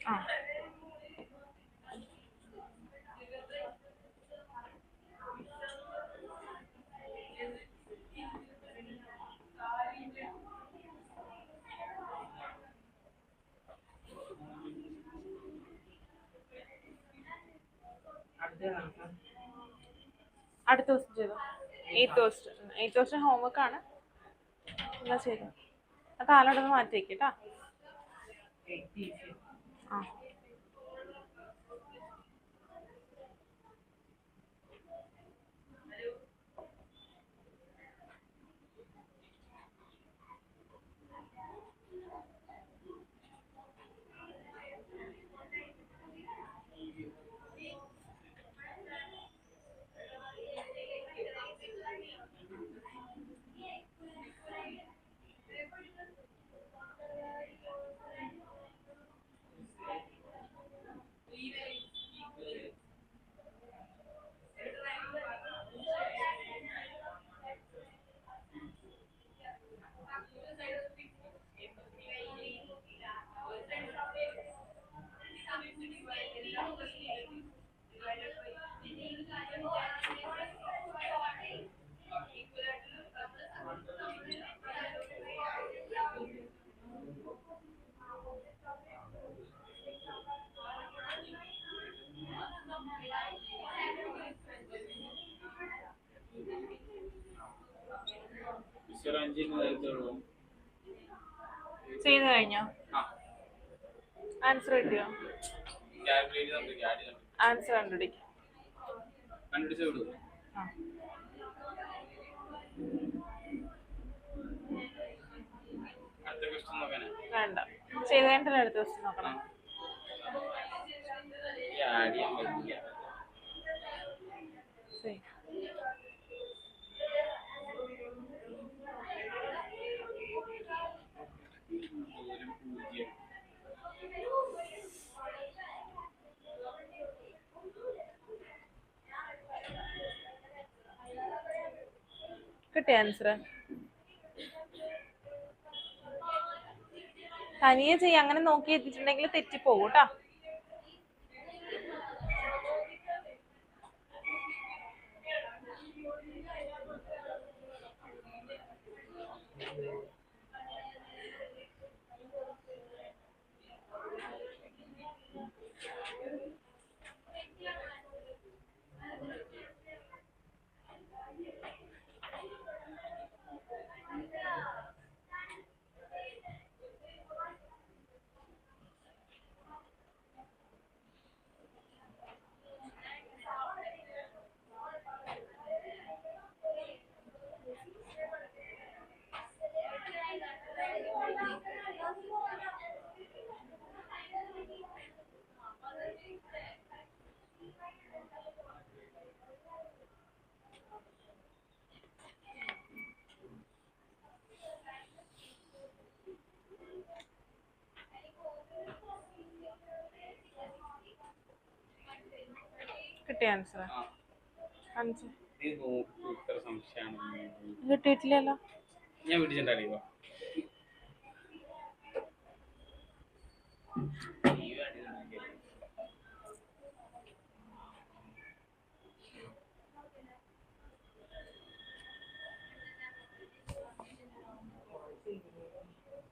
ആ അടുത്ത ദിവസം ചെയ്തു. 8th ക്വസ്റ്റ്യൻ ഹോംവർക്ക് ആണ്. എന്താ ചെയ്തു? ആ കാലോടൊന്ന് മാറ്റി വെക്കട്ടാ. ആ ചെയ്ത് കഴിഞ്ഞോ? ആൻസർ കിട്ടിയോ? ആൻസർ കണ്ടുപിടിക്കും. വേണ്ട, ചെയ്ത് കഴിഞ്ഞിട്ടല്ലേ അടുത്ത ക്വസ്റ്റ്യൻ നോക്കണം. ശരി. കിട്ടിയ ആൻസർ തനിയെ ചെയ്യാം. അങ്ങനെ നോക്കി എത്തിയിട്ടുണ്ടെങ്കിൽ തെറ്റിപ്പോകും കേട്ടോ. കിട്ടിയ ആൻസർ ആ അഞ്ച് ഇത് നോക്കൂ ഇത്ര സംശയമാണ്. കിട്ടിയിട്ടില്ലല്ലോ. ഞാൻ പിടിച്ചിട്ടുണ്ടോ?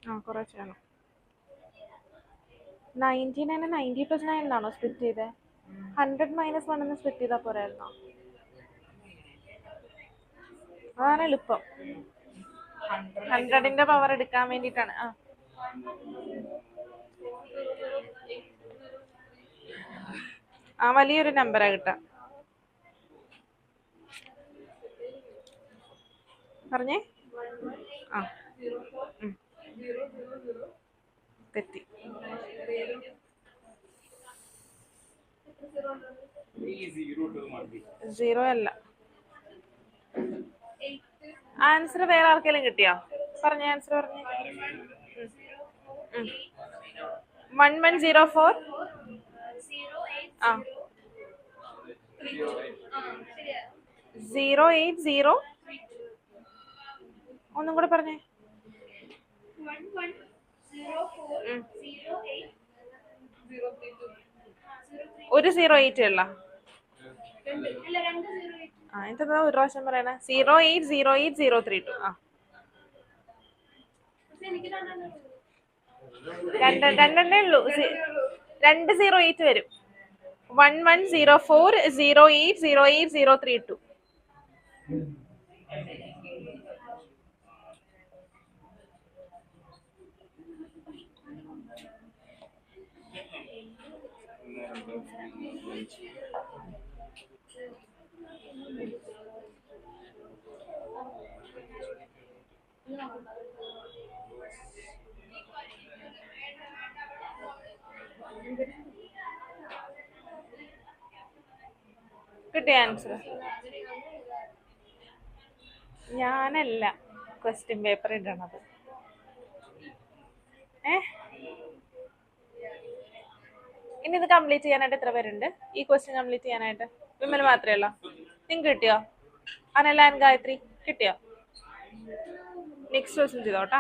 ആ കുറെ ചെയ്യണം. 99 90 + 9 എന്നാണോ സ്പ്ലിറ്റ് ചെയ്തേ? 100 - 1 എന്ന് സ്പ്ലിറ്റ് ചെയ്താൽ പോരായിരുന്നോ? അതാണ് എളുപ്പം. 100ന്റെ പവർ എടുക്കാൻ വേണ്ടിയിട്ടാണ്. ആ വലിയൊരു നമ്പറാ കിട്ടാ. പറഞ്ഞേ. ആ തെറ്റി. സീറോ അല്ല. ആൻസർ വേറെ ആർക്കെങ്കിലും കിട്ടിയോ? പറഞ്ഞ ആൻസർ പറഞ്ഞേ. 1104 ആ 080 ഒന്നും കൂടെ പറഞ്ഞേ. 108 ഉള്ള എന്താ ഒരു പ്രാവശ്യം പറയണേ? 0808032. ആ രണ്ടെണ്ണേ ഉള്ളൂ. 208 വരും. 1104 0808032. കിട്ടിയ ആൻസർ? ഞാനല്ല ക്വസ്റ്റ്യൻ പേപ്പർ ഇടണത്. ഇനി ഇത് കംപ്ലീറ്റ് ചെയ്യാനായിട്ട് എത്ര പേരുണ്ട്? ഈ ക്വസ്റ്റ്യൻ കംപ്ലീറ്റ് ചെയ്യാനായിട്ട് വിമൽ മാത്രമേ ഉള്ളൂ. നിങ്ങൾക്ക് കിട്ടിയോ? അനല ആൻഡ് ഗായത്രി കിട്ടിയോ? നെക്സ്റ്റ് ക്വസ്റ്റ്യൻ ചെയ്തോട്ടാ.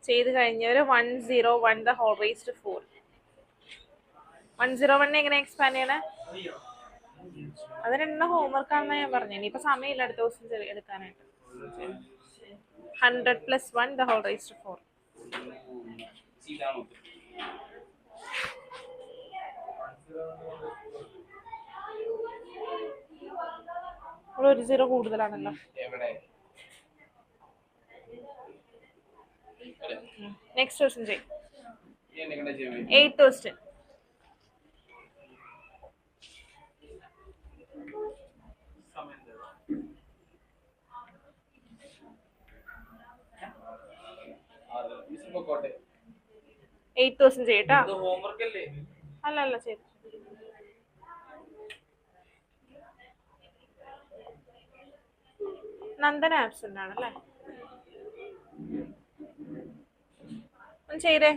ചെയ്ത് കഴിഞ്ഞവര് 101 the whole raised to 4. 101 എങ്ങനെ എക്സ്പാൻഡ് ചെയ്യണേ? അതിനെണ്ണ ഹോംവർക്ക് ആണെന്നാ ഞാൻ പറഞ്ഞു. ഇനിയിപ്പോ സമയമില്ല അടുത്ത ദിവസം എടുക്കാനായിട്ട്. 100 + 1 the whole raised to 4. ഒരു 0 കൂടുതലാണല്ലോ. നെക്സ്റ്റ് ക്വസ്റ്റ്യൻ ചെയ്യും. 8th question. ചെയ്യട്ടാ. അല്ല ചെയ്തു. നന്ദന ആബ്സെന്റ് ആണല്ലേ? ഒന്ന് ചെയ്തേ.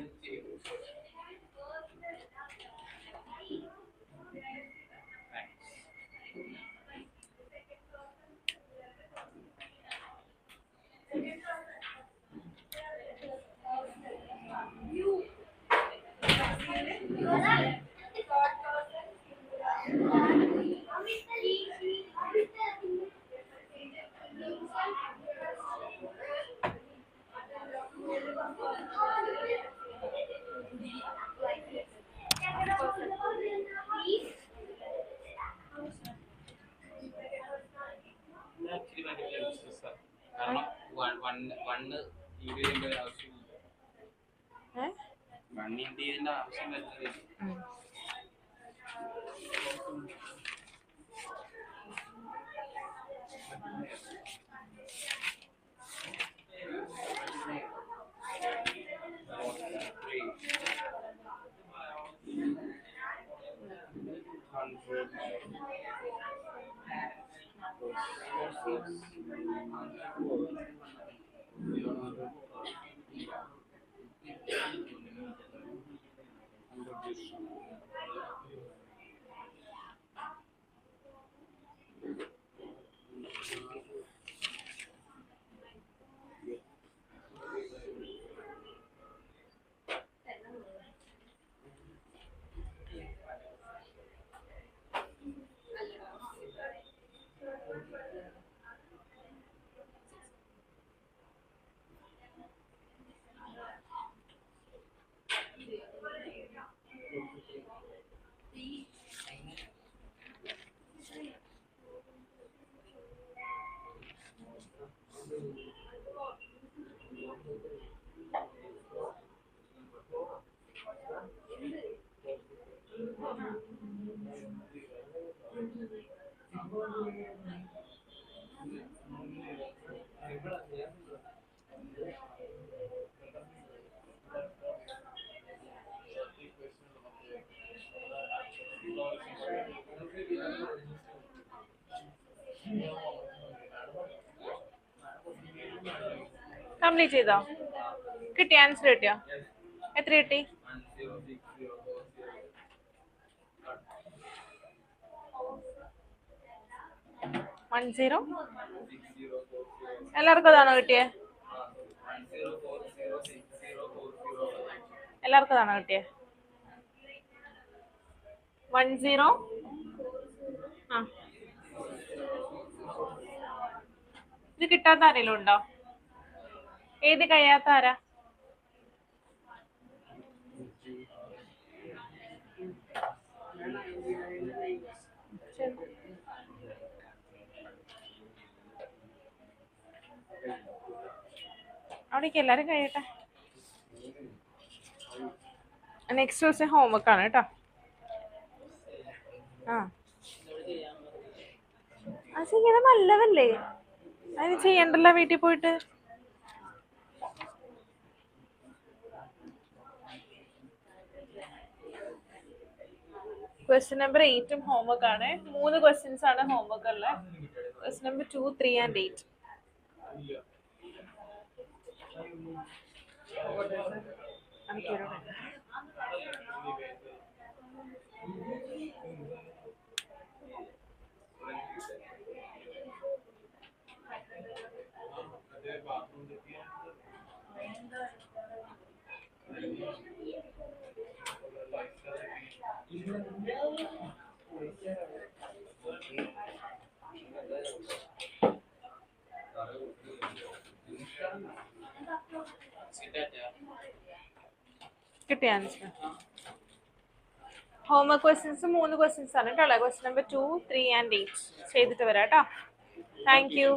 കംപ്ലീറ്റ് ചെയ്തോ? കിട്ടിയ ആൻസർ കിട്ടിയോ? എത്ര കിട്ടി? 10. എല്ലാവർക്കും അതാണോ കിട്ടിയേ? എല്ലാവർക്കും അതാണോ കിട്ടിയേ? 10. ആ, ഇത് കിട്ടാത്ത ആരെങ്കിലും ഉണ്ടോ? എഴുതി കഴിയാത്ത ആരാ? അവിടേക്ക് എല്ലാരും കഴിയട്ടെ. നെക്സ്റ്റ് ദിവസം ഹോംവർക്ക് ആണ് കേട്ടോ. ആ, അത് ചെയ്യണത് നല്ലതല്ലേ? അതിന് ചെയ്യണ്ടല്ലോ വീട്ടിൽ പോയിട്ട്. ക്വസ്റ്റ്യൻ നമ്പർ 8 ഹോംവർക്ക് ആണ്. 3 ക്വസ്റ്റ്യൻസ് ആണ് ഹോംവർക്ക് ഉള്ളത്. Question number 2, 3 and 8. കിട്ടിയ ആൻസർ. ഹോംവർക്ക് ക്വസ്റ്റ്യൻസ് 3 ക്വസ്റ്റ്യൻസ് ആണ് കേട്ടോ. ക്വസ്റ്റ്യൻ നമ്പർ 2, 3 ആൻഡ് 8 ചെയ്തിട്ട് വരാം കേട്ടോ. Thank you.